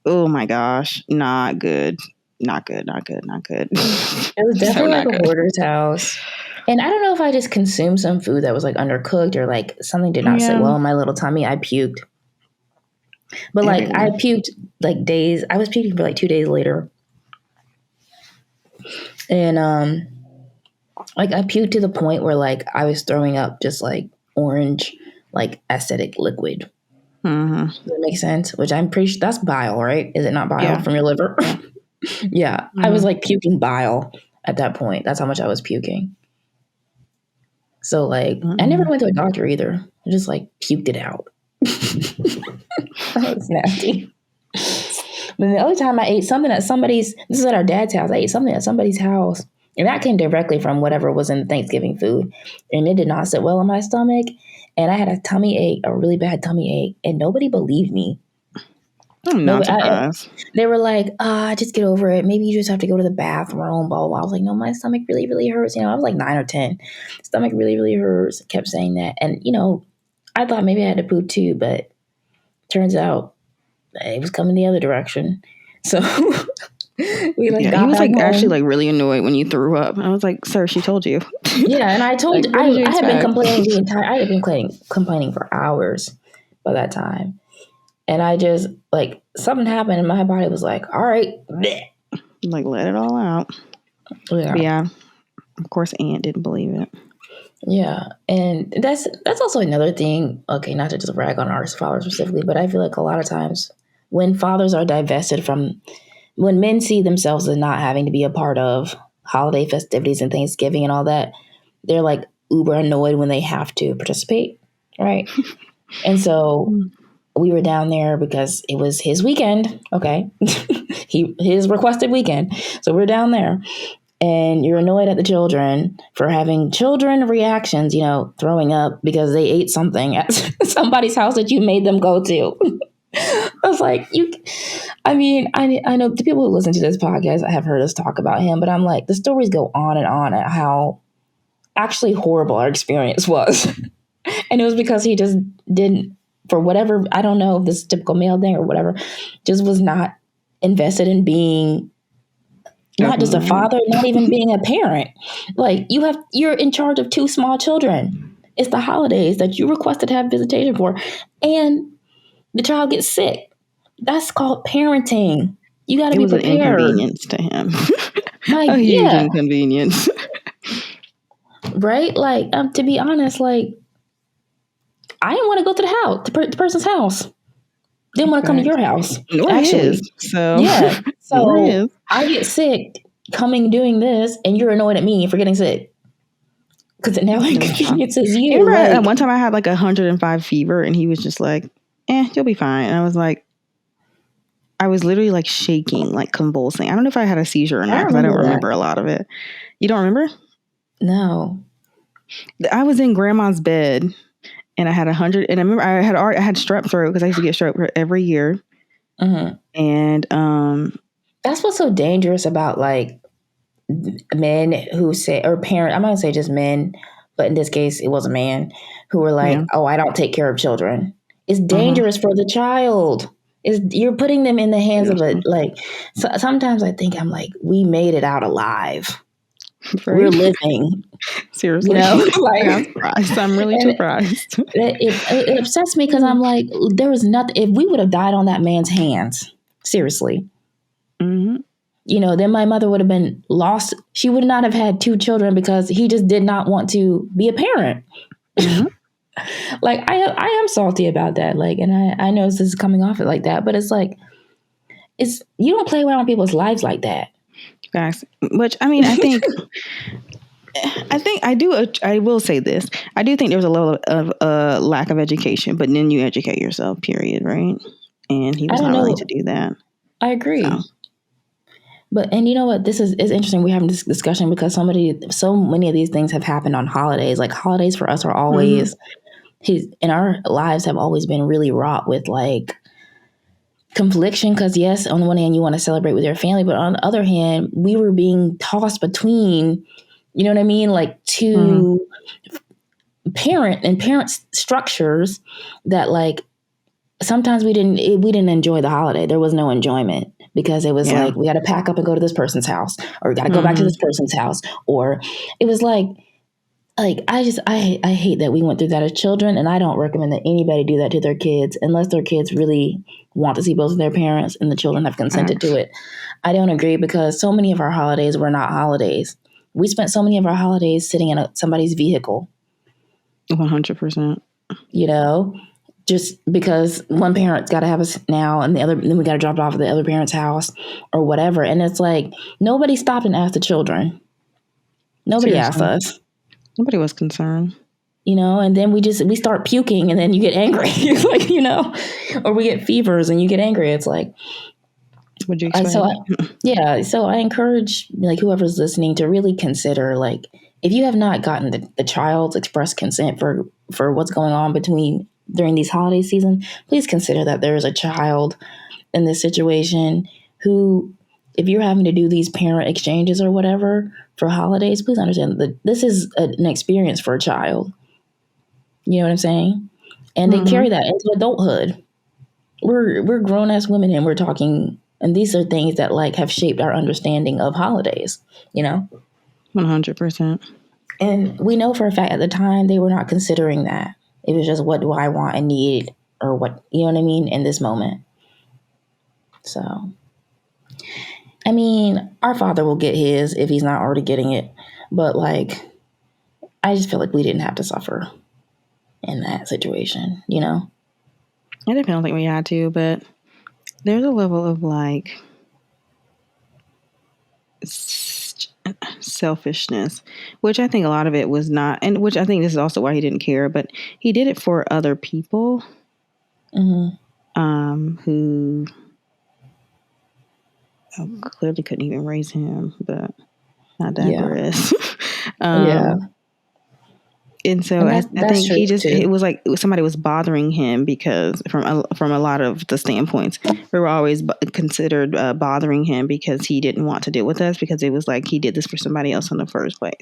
S2: Oh my gosh, not good. Not good.
S1: It was definitely like a hoarder's house. And I don't know if I just consumed some food that was like undercooked or like something did not sit well in my little tummy. I puked. But like I puked like days. I was puking for like 2 days later. And like I puked to the point where like I was throwing up just like orange, like acidic liquid. Does that make sense? Which I'm pretty sure that's bile, right? Is it not bile from your liver? Yeah. I was like puking bile at that point. That's how much I was puking. So like I never went to a doctor either. I just like puked it out. That was nasty. But the other time I ate something at this is at our dad's house. I ate something at somebody's house. And that came directly from whatever was in the Thanksgiving food. And it did not sit well in my stomach. And I had a tummy ache, a really bad tummy ache. And nobody believed me.
S2: I'm not surprised.
S1: They were like, just get over it. Maybe you just have to go to the bathroom, blah, blah, blah. I was like, no, my stomach really, really hurts. I was like 9 or 10. Stomach really, really hurts. I kept saying that. And, I thought maybe I had to poop too, but turns out it was coming the other direction. So
S2: he was like actually like really annoyed when you threw up. I was like, sir, she told you.
S1: Yeah, and I told like, I had been complaining I had been complaining for hours by that time. And I just like something happened and my body was like, all right.
S2: Like let it all out. Yeah. Of course Aunt didn't believe it.
S1: Yeah. And that's also another thing. Okay, not to just rag on our fathers specifically, but I feel like a lot of times when fathers are divested when men see themselves as not having to be a part of holiday festivities and Thanksgiving and all that, they're like uber annoyed when they have to participate. Right. And so we were down there because it was his weekend. Okay. His requested weekend. So we're down there and you're annoyed at the children for having children reactions, throwing up because they ate something at somebody's house that you made them go to. I was like, I know the people who listen to this podcast have heard us talk about him, but I'm like, the stories go on at how actually horrible our experience was. And it was because he just didn't, for whatever, I don't know if this is typical male thing or whatever, just was not invested in being Not just a
S2: Definitely not.
S1: father, not even being a parent. Like you're in charge of two small children. It's the holidays that you requested to have visitation for, and the child gets sick. That's called parenting. You got to
S2: It
S1: be
S2: was an
S1: prepared.
S2: inconvenience to him.
S1: Like,
S2: A huge
S1: yeah,
S2: inconvenience.
S1: right. Like, to be honest, like I didn't want to go to the house, the person's house. Didn't want to come to
S2: Facts.
S1: your house,
S2: Nor his.
S1: actually.
S2: So,
S1: Yeah.
S2: nor his.
S1: So I get sick coming doing this, and you're annoyed at me for getting sick because it now
S2: That was fun.
S1: inconveniences
S2: You
S1: you.
S2: remember at
S1: Like,
S2: one time I had like 105 fever and he was just like, you'll be fine. And I was like, I was literally like shaking, like convulsing. I don't know if I had a seizure or
S1: I
S2: not because I don't
S1: remember that.
S2: remember a lot of it. You don't remember?
S1: No.
S2: I was in grandma's bed and I had 100. And I remember I had strep throat because I used to get strep throat every year.
S1: Mm-hmm.
S2: And
S1: That's what's so dangerous about like men who say, or parent, I'm not gonna say just men, but in this case, it was a man who were like,
S2: yeah,
S1: "Oh, I don't take care of children." It's
S2: uh-huh.
S1: dangerous for the child. You're putting them in the hands of a
S2: Seriously.
S1: like. So, sometimes I think I'm like, we made it out alive. We're
S2: Right?
S1: living, you
S2: Seriously.
S1: know,
S2: Like, I'm
S1: like,
S2: surprised. I'm really
S1: and
S2: surprised.
S1: it upsets me because I'm like, there was nothing. If we would have died on that man's hands, seriously,
S2: Hmm.
S1: then my mother would have been lost. She would not have had two children because he just did not want to be a parent.
S2: Hmm.
S1: Like I am salty about that. Like, and I know this is coming off it like that, but it's like you don't play around with people's lives like that.
S2: Facts. Which, I mean, I will say this. I do think there was a level of lack of education, but then you educate yourself, period, right? And he
S1: I
S2: was
S1: don't
S2: not willing to
S1: know.
S2: do that.
S1: I
S2: So,
S1: agree. But and you know what? This is interesting. We're having this discussion because so many of these things have happened on holidays. Like holidays for us are
S2: hmm,
S1: always in our lives have always been really wrought with like confliction. Because yes, on the one hand, you want to celebrate with your family, but on the other hand, we were being tossed between, you know what I mean, like
S2: hmm,
S1: two parent structures that like sometimes we didn't enjoy the holiday. There was no enjoyment because it was
S2: yeah.
S1: like we got to pack up and go to this person's house, or we got to go back to
S2: Hmm.
S1: this person's house, or it was like I hate that we went through that as children, and I don't recommend that anybody do that to their kids unless their kids really want to see both of their parents and the children have consented to
S2: Facts.
S1: it. I don't agree because so many of our holidays were not holidays. We spent so many of our holidays sitting in somebody's vehicle,
S2: 100%.
S1: you know, just because one parent's got to have us now and then we got to drop it off at the other parent's house or whatever. And it's like nobody stopped and asked the children. Nobody asked
S2: Seriously.
S1: us,
S2: Nobody was concerned.
S1: and then we start puking and then you get angry. It's like, or we get fevers and you get angry. It's like,
S2: What'd you
S1: I, so I,
S2: expect?
S1: yeah, so I encourage like whoever's listening to really consider like if you have not gotten the child's express consent for what's going on between during these holiday season, please consider that there is a child in this situation who, if you're having to do these parent exchanges or whatever for holidays, please understand that this is an experience for a child. You know what I'm saying? And they
S2: Hmm.
S1: carry that into adulthood. We're grown ass women and we're talking, and these are things that like have shaped our understanding of holidays. You know,
S2: 100%.
S1: and we know for a fact at the time they were not considering that. It was just what do I want and need, or what, you know what I mean, in this moment. So I mean, our father will get his if he's not already getting it. But like, I just feel like we didn't have to suffer in that situation, you know?
S2: I definitely don't think we had to, but there's a level of like selfishness, which I think a lot of it was not, and which I think this is also why he didn't care, but he did it for other people
S1: Mm-hmm.
S2: who clearly couldn't even raise him, but I
S1: Yeah.
S2: digress.
S1: Yeah.
S2: um, and so
S1: And
S2: I
S1: that's
S2: think
S1: true
S2: it
S1: too.
S2: was like somebody was bothering him because from a lot of the standpoints, we were always considered bothering him because he didn't want to deal with us because it was like he did this for somebody else in the first place.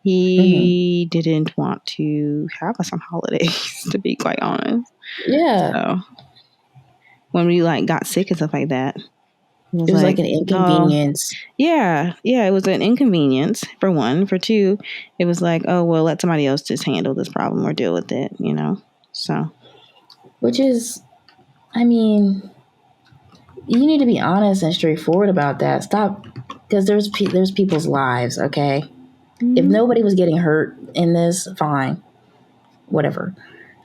S1: Mm-hmm.
S2: He didn't want to have us on holidays, to be quite honest.
S1: Yeah.
S2: So when we like got sick and stuff like that, It was
S1: It was like
S2: like,
S1: an
S2: oh,
S1: inconvenience.
S2: yeah, yeah, it was an inconvenience for one. For two, it was like, oh, well, let somebody else just handle this problem or deal with it, you know? So,
S1: Which is, I mean, you need to be honest and straightforward about that. Stop, because there's people's lives. Okay, if
S2: mm-hmm.
S1: nobody was getting hurt in this, fine, whatever.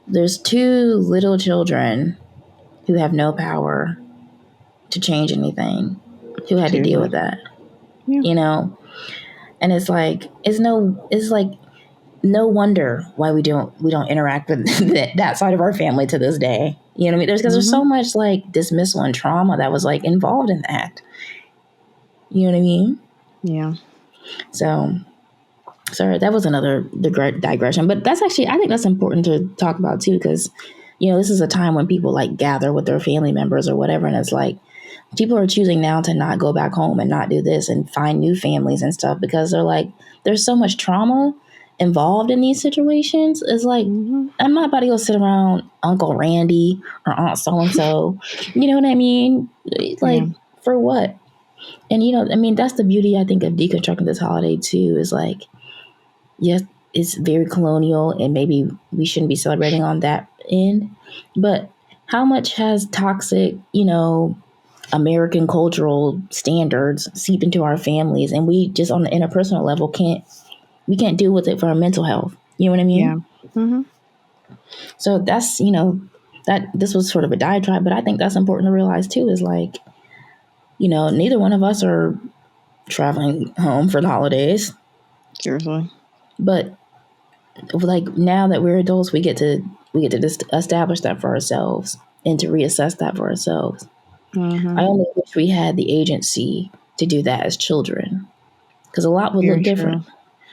S1: There's two little children who have no power to change anything, who had to deal with
S2: Seriously.
S1: that.
S2: Yeah.
S1: You know, and it's like no wonder why we don't interact with that side of our family to this day. You know what I mean? There's
S2: Mm-hmm.
S1: so much like dismissal and trauma that was like involved in that. You know what I mean?
S2: Yeah.
S1: So sorry, that was another digression, but that's actually, I think that's important to talk about too, because this is a time when people like gather with their family members or whatever, and it's like people are choosing now to not go back home and not do this and find new families and stuff because they're like, there's so much trauma involved in these situations. It's like,
S2: Mm-hmm.
S1: I'm not about to go sit around Uncle Randy or Aunt so and so. You know what I mean? Like,
S2: Yeah.
S1: for what? And I mean, that's the beauty, I think, of deconstructing this holiday too. Is like, yes, it's very colonial, and maybe we shouldn't be celebrating on that end. But how much has toxic, American cultural standards seep into our families, and we just on the interpersonal level can't deal with it for our mental health. You know what I
S2: Yeah.
S1: mean?
S2: Mm-hmm.
S1: So that's that this was sort of a diatribe, but I think that's important to realize too. Is like, neither one of us are traveling home for the holidays,
S2: Seriously.
S1: but like now that we're adults, we get to just establish that for ourselves and to reassess that for ourselves.
S2: Mm-hmm.
S1: I only wish we had the agency to do that as children, because a lot would look
S2: Very
S1: different.
S2: true.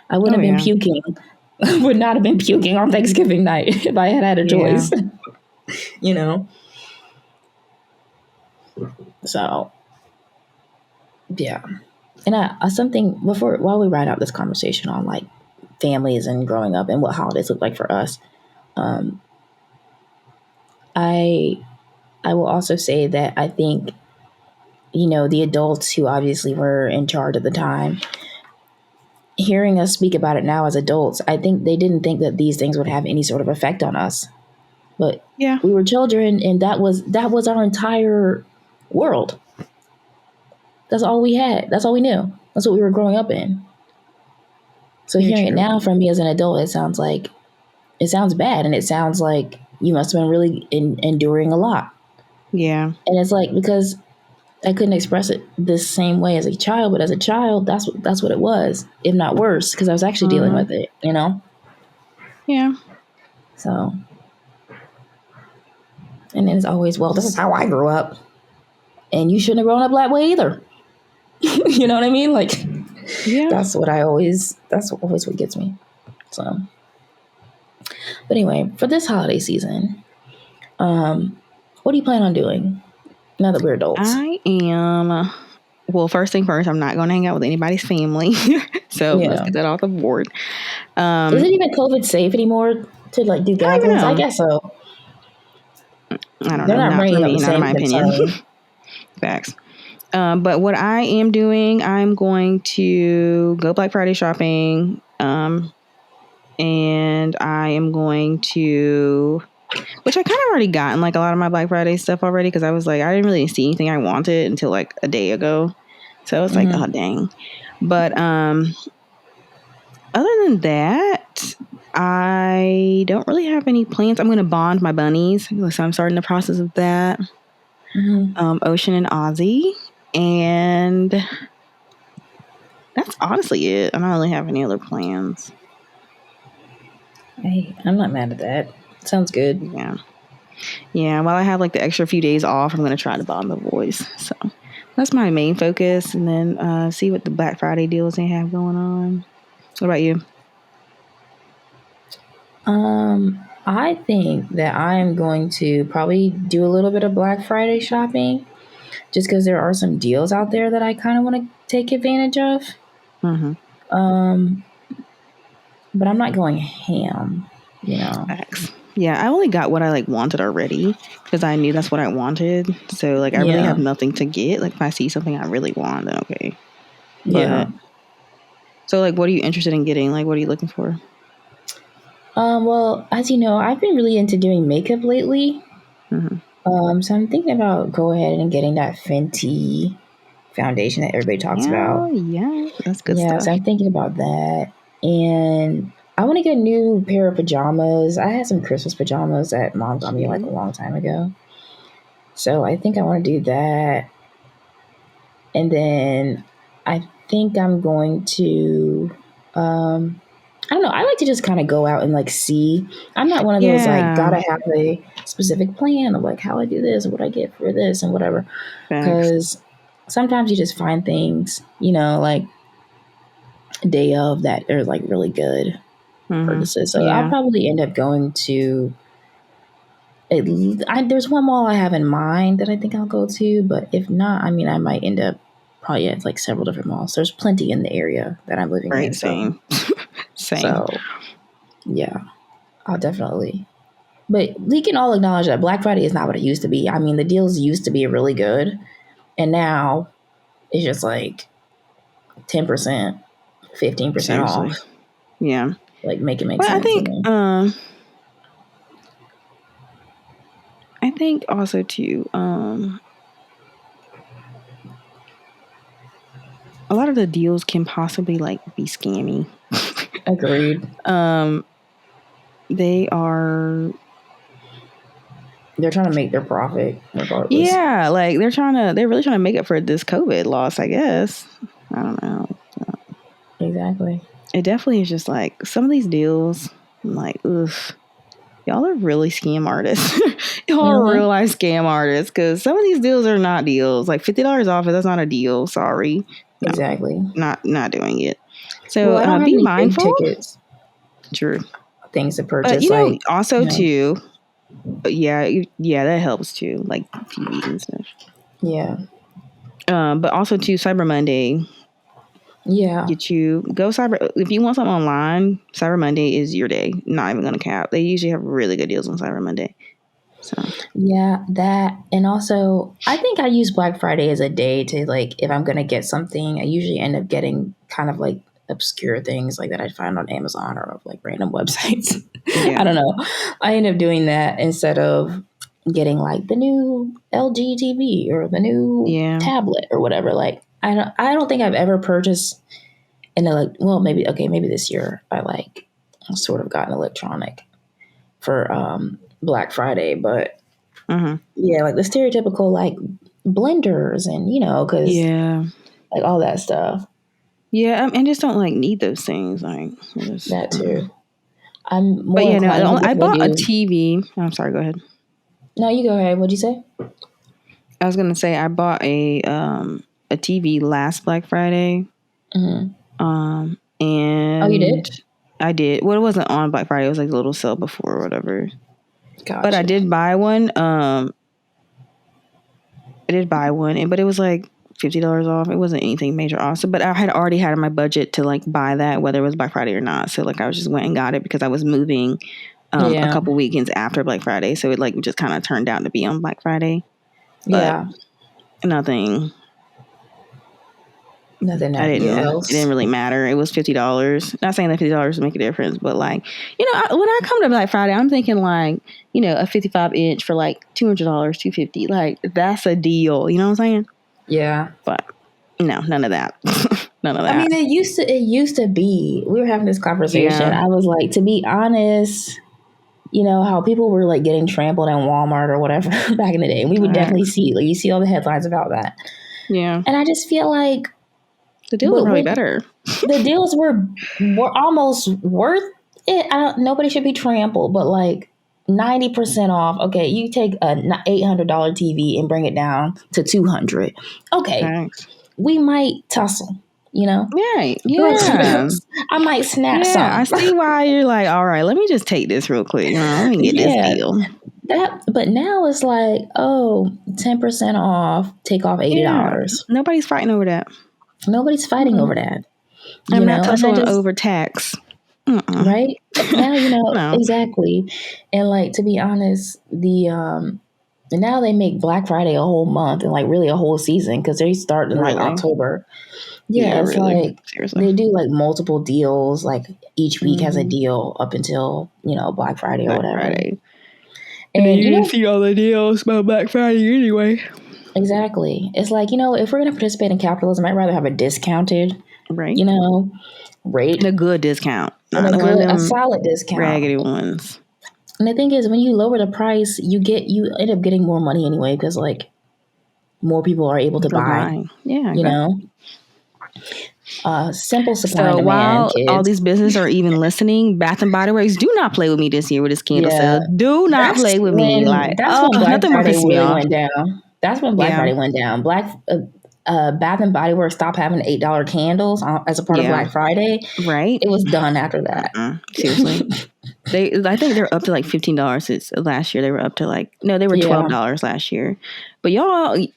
S1: I wouldn't
S2: Oh,
S1: have been
S2: yeah.
S1: puking. Would not have been puking on Thanksgiving night if I had had a
S2: Yeah.
S1: choice. you know. So yeah, and something before while we ride out this conversation on like families and growing up and what holidays look like for us, um, I I will also say that I think the adults who obviously were in charge at the time, hearing us speak about it now as adults, I think they didn't think that these things would have any sort of effect on us. But
S2: Yeah.
S1: we were children, and that was our entire world. That's all we had. That's all we knew. That's what we were growing up in. So
S2: Very
S1: hearing it
S2: true.
S1: now from me as an adult, it sounds bad, and it sounds like you must have been really enduring a lot.
S2: Yeah.
S1: And it's like, because I couldn't express it the same way as a child, but as a child, that's what it was, if not worse, because I was actually dealing
S2: Mm-hmm.
S1: with it.
S2: Yeah.
S1: So, and then it's always, well, this is how I grew up, and you shouldn't have grown up that way either. You know what I mean? Like,
S2: Yeah.
S1: that's always what gets me. So, but anyway, for this holiday season, what do you plan on doing now that we're adults?
S2: I am. Well, first thing first, I'm not going to hang out with anybody's family. So let's
S1: Yeah.
S2: get that off the board.
S1: Is
S2: I
S1: it even COVID safe anymore to like do
S2: don't even
S1: gatherings? I
S2: know.
S1: guess so.
S2: I don't
S1: They're
S2: know.
S1: not
S2: Not for
S1: bringing up
S2: me,
S1: the
S2: not in
S1: same
S2: my opinion.
S1: concern.
S2: Facts. But what I am doing, I'm going to go Black Friday shopping. And I am going to, which I kind of already gotten like a lot of my Black Friday stuff already, because I was like, I didn't really see anything I wanted until like a day ago. So it's like, oh, dang. But other than that, I don't really have any plans. I'm going to bond my bunnies. So I'm starting the process of that. Ocean and Ozzy. And that's honestly it. I don't really have any other plans.
S1: Hey, I'm not mad at that. Sounds good.
S2: Yeah. Yeah. While I have like the extra few days off, I'm going to try to bond the boys. So that's my main focus. And then see what the Black Friday deals they have going on. What about you?
S1: I think that I am going to probably do a little bit of Black Friday shopping, just because there are some deals out there that I kind of want to take advantage of.
S2: Mm-hmm.
S1: But I'm not going ham.
S2: Facts. Yeah, I only got what I like wanted already because I knew that's what I wanted. So like I really
S1: Yeah.
S2: have nothing to get. Like if I see something I really want, then okay.
S1: Yeah.
S2: But so like what are you interested in getting? Like what are you looking for?
S1: Well, as you know, I've been really into doing makeup lately.
S2: Mm-hmm.
S1: So I'm thinking about go ahead and getting that Fenty foundation that everybody talks about.
S2: Yeah, that's good
S1: Yeah,
S2: stuff.
S1: so I'm thinking about that. And I want to get a new pair of pajamas. I had some Christmas pajamas that mom got me like a long time ago. So I think I want to do that. And then I think I'm going to, I don't know. I like to just kind of go out and like see. I'm not one of those like,
S2: Yeah,
S1: gotta have a specific plan of like how I do this, what I get for this, and whatever.
S2: thanks.
S1: Because sometimes you just find things, like day of that are like really good purchases. So I'll
S2: Yeah,
S1: probably end up going to there's one mall I have in mind that I think I'll go to, but if not, I mean, I might end up probably at like several different malls. There's plenty in the area that I'm living in,
S2: right. Same, same.
S1: so yeah, I'll definitely. But we can all acknowledge that Black Friday is not what it used to be. I mean, the deals used to be really good, and now it's just like 10%, 15%
S2: Seriously,
S1: off.
S2: yeah.
S1: Like, make it make
S2: But
S1: sense to me.
S2: I think also too, a lot of the deals can possibly like be scammy.
S1: Agreed.
S2: They are,
S1: They're trying to make their profit regardless.
S2: yeah, like they're really trying to make up for this COVID loss, I guess. I don't know.
S1: Exactly.
S2: It definitely is just like some of these deals, I'm like, ugh, y'all are really scam artists. Y'all are
S1: Mm-hmm.
S2: real life scam artists because some of these deals are not deals. Like $50 off, that's not a deal. Sorry, no,
S1: Exactly.
S2: not doing it.
S1: Well,
S2: So
S1: I don't have
S2: be
S1: any big
S2: mindful.
S1: tickets
S2: True,
S1: things to
S2: but
S1: purchase. Like,
S2: also
S1: you know,
S2: too, yeah, that helps too, like TVs and stuff.
S1: yeah.
S2: But also too, Cyber Monday.
S1: Yeah.
S2: Go cyber if you want something online. Cyber Monday is your day. Not even gonna cap. They usually have really good deals on Cyber Monday. So
S1: Yeah, that. And also, I think I use Black Friday as a day to, like, if I'm going to get something, I usually end up getting kind of like obscure things like that I find on Amazon or like random websites. I
S2: yeah,
S1: don't know. I end up doing that instead of getting like the new LG TV or the new
S2: yeah.
S1: tablet or whatever. Like, I don't think I've ever purchased maybe this year I like sort of got an electronic for Black Friday, but
S2: Mm-hmm.
S1: yeah, like the stereotypical like blenders and because
S2: Yeah,
S1: like all that stuff.
S2: yeah. I just don't like need those things. Like,
S1: That too. I'm
S2: but
S1: more
S2: yeah, no.
S1: inclined to
S2: I
S1: definitely
S2: bought a
S1: do.
S2: TV. I'm sorry. Go ahead.
S1: No, you go ahead. What'd you say?
S2: I was gonna say I bought a TV last Black Friday.
S1: Mm-hmm. Oh, you
S2: And
S1: did?
S2: I did. Well, it wasn't on Black Friday. It was like a little sale before or whatever. But I
S1: Gotcha.
S2: did buy one. But it was like $50 off. It wasn't anything major awesome. But I had already had in my budget to like buy that, whether it was Black Friday or not. So like I just went and got it because I was moving a
S1: Yeah.
S2: couple weekends after Black Friday. So it like just kind of turned out to be on Black Friday. But
S1: Yeah.
S2: nothing.
S1: Nothing
S2: I
S1: that
S2: didn't. It didn't
S1: else.
S2: really matter. It was $50. Not saying that $50 would make a difference, but like when I come to Black Friday, I'm thinking like a 55-inch for like $200, $250. Like that's a deal. You know what I'm saying?
S1: Yeah.
S2: But no, none of that. None of
S1: I
S2: that.
S1: mean, it used to be. We were having this conversation.
S2: Yeah.
S1: I was like, to be honest, how people were like getting trampled in Walmart or whatever back in the day. We would definitely see, like, you see all the headlines about that.
S2: Yeah.
S1: And I just feel like,
S2: The deals are
S1: but
S2: probably
S1: when
S2: better.
S1: the deals were almost worth it. Nobody should be trampled, but like 90% off. Okay, you take a $800 TV and bring it down to 200. Okay,
S2: Thanks.
S1: we might tussle.
S2: Right.
S1: But
S2: Yeah.
S1: I might snap
S2: Yeah. I
S1: some.
S2: see why you're like, all right, let me just take this real quick. Let me get this
S1: Yeah,
S2: deal.
S1: but now it's like, 10% off, take off
S2: Yeah.
S1: $80.
S2: Nobody's fighting over that.
S1: Nobody's fighting over that.
S2: I'm not
S1: And
S2: tussling over tax.
S1: right? Now,
S2: No.
S1: exactly. And like, to be honest, now they make Black Friday a whole month and like really a whole season because they start in like
S2: Really?
S1: October.
S2: Yeah,
S1: Yeah, it's
S2: really.
S1: like
S2: Seriously.
S1: they do like multiple deals. Like each week has a
S2: Mm-hmm.
S1: deal up until Black Friday or
S2: Black
S1: whatever.
S2: Friday. And then
S1: And
S2: you didn't see all the deals about Black Friday anyway.
S1: exactly, it's like if we're gonna participate in capitalism, I'd rather have a discounted
S2: Right?
S1: you know rate
S2: And a good discount,
S1: and
S2: not one of
S1: a
S2: them
S1: solid discount.
S2: raggedy ones.
S1: And the thing is, when you lower the price, you end up getting more money anyway because like more people are able to
S2: People
S1: buy.
S2: buying. Yeah,
S1: You
S2: exactly.
S1: know, simple supply and
S2: So
S1: demand,
S2: while all
S1: kids.
S2: these businesses are even listening, Bath and Body Works, do not play with me this year with this candle
S1: Yeah,
S2: sale. Do not play with me. Like,
S1: that's
S2: oh,
S1: when Black
S2: nothing more
S1: Friday
S2: pisses me
S1: really
S2: off.
S1: went down. That's when Black
S2: Yeah,
S1: Friday went down. Bath and Body Works stopped having $8 candles as a part of
S2: yeah,
S1: Black Friday.
S2: right.
S1: It was done after that.
S2: Seriously, I think they're up to like $15 since last year. They were up to like no, they were
S1: Yeah,
S2: $12 last year. But y'all, if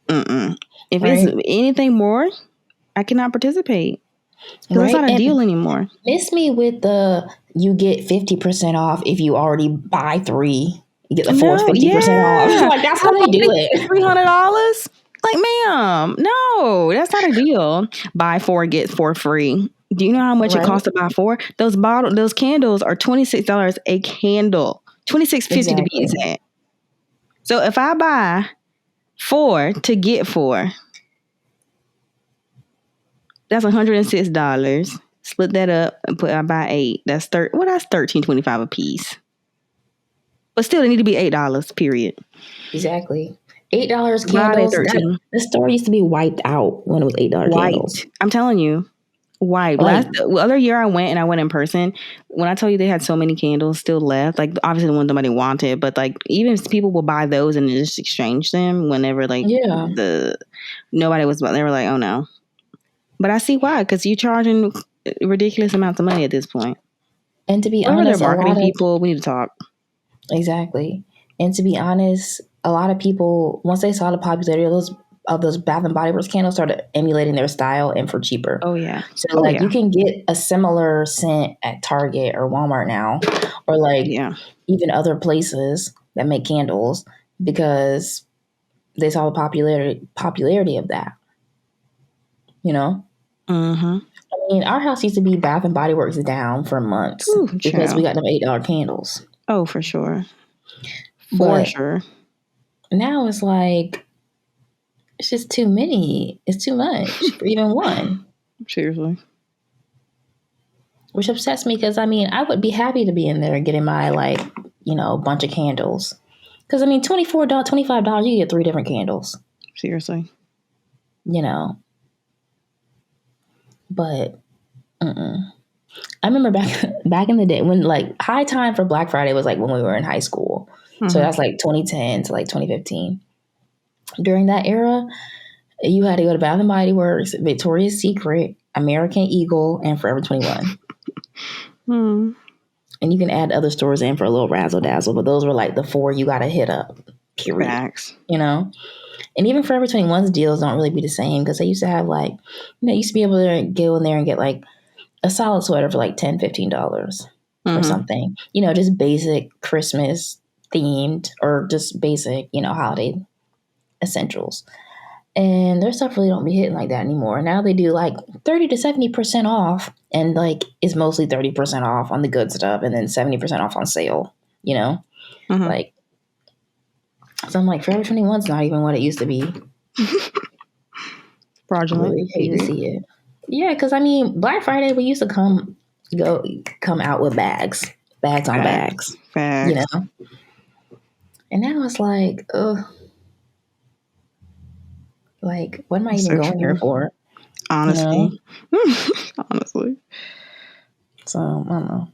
S2: it's
S1: right,
S2: anything more, I cannot participate because that's
S1: right.
S2: not a deal
S1: And
S2: anymore.
S1: miss me with you get 50% off if you already buy three. You get the fourth
S2: No,
S1: 50% off.
S2: yeah.
S1: Like that's
S2: How
S1: how they
S2: about
S1: do
S2: like
S1: it.
S2: $300? Like, ma'am, no, that's not a deal. Buy four, get four free. Do you know how much it
S1: Right?
S2: costs to buy four? Those candles are $26 a candle, $26.50 to be
S1: Exactly.
S2: exact. So if I buy four to get four, that's $106. Split that up and I buy eight. That's that's $13.25 a piece. But still, they need to be $8. Period.
S1: Exactly. $8
S2: Why are they
S1: candles.
S2: 13?
S1: The store used to be wiped out when it was $8 candles.
S2: White. I'm telling you. White.
S1: Like,
S2: The other year I went in person. When I tell you they had so many candles still left, like obviously the ones nobody wanted, but like even if people will buy those and just exchange them whenever like
S1: yeah.
S2: nobody was, they were like, oh no. But I see why, because you're charging ridiculous amounts of money at this point.
S1: And to be
S2: Whoever their
S1: honest,
S2: marketing people, we need to talk.
S1: exactly. And to be honest, a lot of people, once they saw the popularity of those Bath and Body Works candles, started emulating their style and for cheaper.
S2: Oh yeah.
S1: So
S2: Oh
S1: like
S2: yeah.
S1: you can get a similar scent at Target or Walmart now, or like
S2: Yeah.
S1: even other places that make candles because they saw the popularity of that. You know?
S2: Mm-hmm.
S1: I mean, our house used to be Bath and Body Works down for months
S2: Ooh,
S1: because we
S2: child.
S1: got them $8 candles.
S2: Oh, for sure. For
S1: But
S2: sure.
S1: now it's like it's just too many. It's too much for even one,
S2: Seriously.
S1: which upsets me because I mean I would be happy to be in there getting my bunch of candles. Because I mean $24, $25 you get three different candles.
S2: Seriously.
S1: You know, but I remember back in the day when like high time for Black Friday was like when we were in high school. So
S2: Mm-hmm.
S1: that's like 2010 to like 2015. During that era, you had to go to Bath and Body Works, Victoria's Secret, American Eagle, and Forever 21.
S2: Hmm.
S1: And you can add other stores in for a little razzle dazzle, but those were like the four you got to hit up. Period.
S2: Facts.
S1: You know, and even Forever 21's deals don't really be the same because they used to have like, used to be able to go in there and get like a solid sweater for like $10, $15 or
S2: Mm-hmm.
S1: something. Just basic Christmas themed or just basic, holiday essentials. And their stuff really don't be hitting like that anymore. Now they do like 30 to 70% off, and like it's mostly 30% off on the good stuff and then 70% off on sale,
S2: Mm-hmm.
S1: Like, so I'm like, Forever 21's not even what it used to be. I
S2: Fraudulent.
S1: really hate to
S2: Period.
S1: see it. Yeah, because I mean, Black Friday, we used to come out with bags on bags,
S2: Facts.
S1: And now it's like, ugh, like, what am I even
S2: So
S1: going here
S2: true.
S1: for?
S2: Honestly. Honestly.
S1: So I don't know.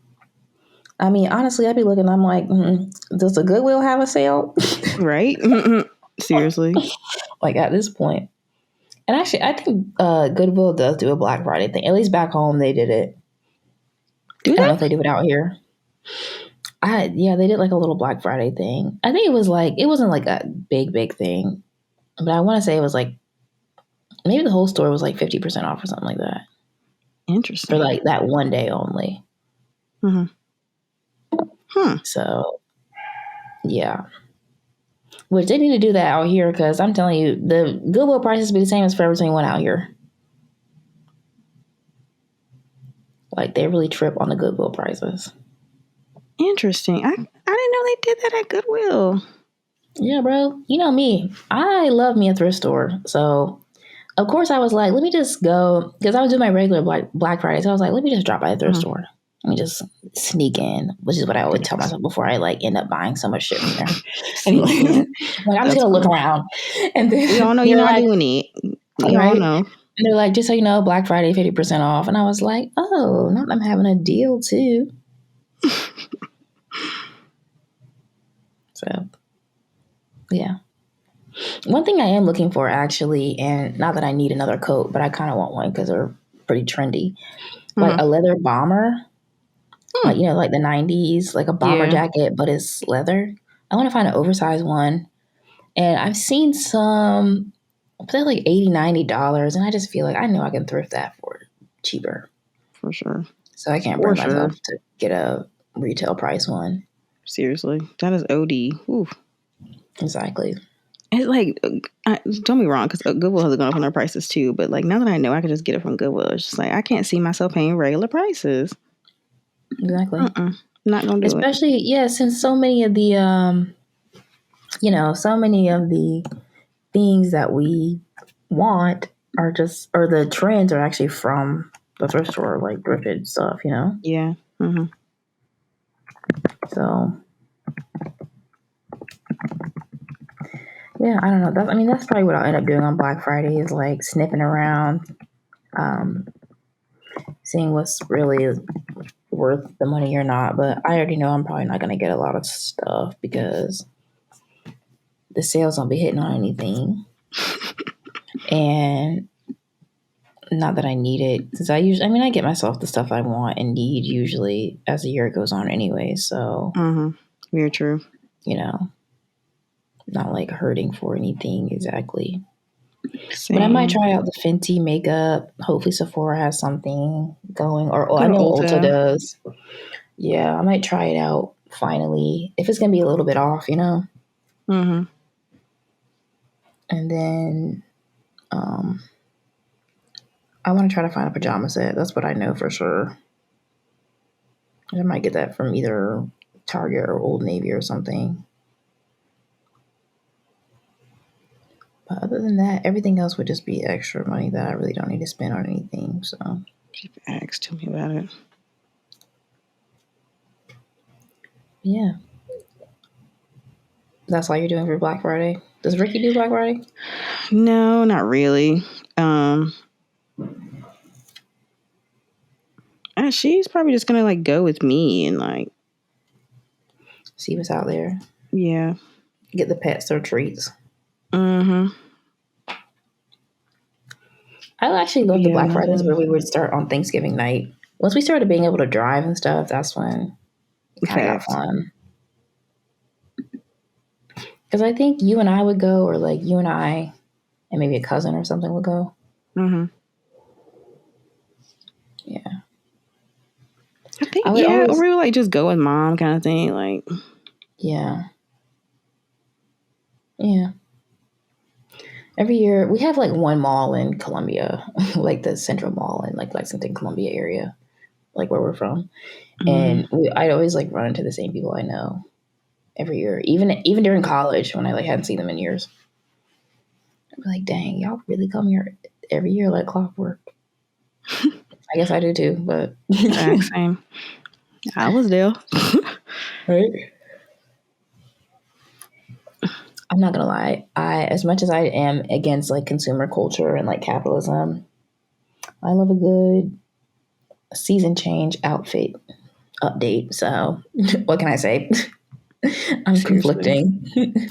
S1: I mean, honestly, I'd be looking. I'm like, does the Goodwill have a sale?
S2: Right? Seriously.
S1: Like at this point. And actually, I think Goodwill does do a Black Friday thing. At least back home, they did it.
S2: Do
S1: I don't know if
S2: they?
S1: they do it out here. Yeah, they did like a little Black Friday thing. I think it wasn't like a big thing, but I want to say it was like maybe the whole store was like 50% off or something like that. for
S2: Interesting.
S1: like that one day only.
S2: Mm-hmm.
S1: So yeah, which they need to do that out here because I'm telling you, the Goodwill prices be the same as Forever 21 out here. Like they really trip on the Goodwill prices.
S2: Interesting. I didn't know they did that at Goodwill.
S1: Yeah, bro. You know me. I love me a thrift store. So of course I was like, let me just go because I was doing my regular Black Friday. So I was like, let me just drop by a thrift store. Let me just sneak in, which is what I always tell myself before I like end up buying so much shit from there. Anyway, like I'm just gonna look around, and then
S2: we all know you're not doing it. We all know.
S1: And they're like, just so you know, Black Friday 50% off, and I was like, oh, not I'm having a deal too. So, yeah. One thing I am looking for actually, and not that I need another coat, but I kind of want one because they're pretty trendy, like a leather bomber. Like, you know, like the 90s, like a bomber jacket, but it's leather. I want to find an oversized one. And I've seen some, they're like $80, $90. And I just feel like I know I can thrift that for cheaper.
S2: For sure.
S1: So I can't bring myself to get a retail price one.
S2: Seriously. That is OD. Oof.
S1: Exactly.
S2: It's like, don't be wrong, because Goodwill has gone up on their prices too. But like now that I know I can just get it from Goodwill, it's just like I can't see myself paying regular prices.
S1: Exactly.
S2: Not gonna do it.
S1: Especially, yeah, since so many of the, so many of the things that we want are just, or the trends are actually from the thrift store, like thrifted stuff, you know?
S2: Yeah. Mm-hmm.
S1: So, yeah, I don't know. That's probably what I'll end up doing on Black Friday is like sniffing around, seeing what's really worth the money or not. But I already know I'm probably not going to get a lot of stuff because the sales won't be hitting on anything. And not that I need it, since I get myself the stuff I want and need usually as the year goes on anyway. So,
S2: very true.
S1: You know, not like hurting for anything exactly. Same. But I might try out the Fenty makeup. Hopefully Sephora has something going, or I know Ulta does. Yeah, I might try it out finally if it's gonna be a little bit off, you know.
S2: Mm-hmm.
S1: And then, I want to try to find a pajama set. That's what I know for sure. I might get that from either Target or Old Navy or something. But other than that, everything else would just be extra money that I really don't need to spend on anything. So,
S2: tell me about it.
S1: Yeah. That's all you're doing for Black Friday? Does Ricky do Black Friday?
S2: No, not really. She's probably just gonna like go with me and like
S1: see what's out there.
S2: Yeah.
S1: Get the pets their treats.
S2: Mm-hmm.
S1: I actually love the Black Fridays where we would start on Thanksgiving night. Once we started being able to drive and stuff, that's when it kind of got fun. Because I think you and I would go, or like you and I and maybe a cousin or something would go.
S2: Mm-hmm.
S1: Yeah.
S2: I think, or we would like just go with mom kind of thing. Like,
S1: yeah. Yeah. Every year we have like one mall in Columbia, like the Central Mall in like Lexington, Columbia area, like where we're from. And I'd always like run into the same people I know every year, even during college when I like hadn't seen them in years. I'd be like, dang, y'all really come here every year like clockwork. I guess I do too, but
S2: same. I was there.
S1: Right. I'm not gonna lie. As much as I am against like consumer culture and like capitalism, I love a good season change outfit update. So what can I say? I'm Seriously. Conflicting.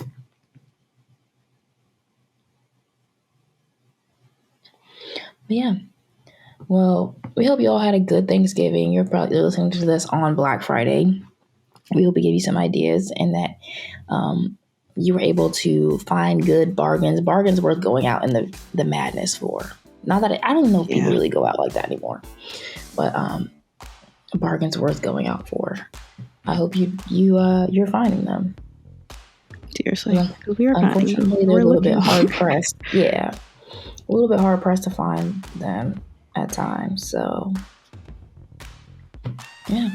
S1: Yeah. Well, we hope you all had a good Thanksgiving. You're probably listening to this on Black Friday. We hope we gave you some ideas and that you were able to find good bargains worth going out in the madness for. Not that I don't know if people really go out like that anymore. but bargains worth going out for. I hope you're finding them.
S2: Seriously, we are finding them.
S1: Unfortunately, they're a little bit hard pressed. Yeah, a little bit hard pressed to find them at times. So, yeah.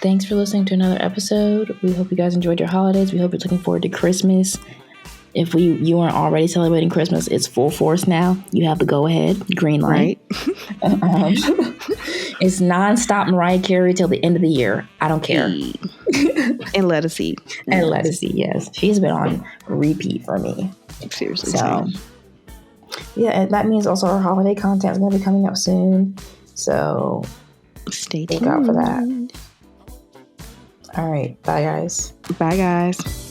S1: Thanks for listening to another episode. We hope you guys enjoyed your holidays. We hope you're looking forward to Christmas. If you weren't already celebrating Christmas, it's full force now. You have the go ahead, green light.
S2: Right.
S1: It's nonstop Mariah Carey till the end of the year. I don't care.
S2: And let us see.
S1: And let us see. Yes, she's been on repeat for me.
S2: Seriously.
S1: So yeah, and that means also our holiday content is going to be coming up soon. So
S2: stay tuned.
S1: Look out for that. All right. Bye, guys.
S2: Bye, guys.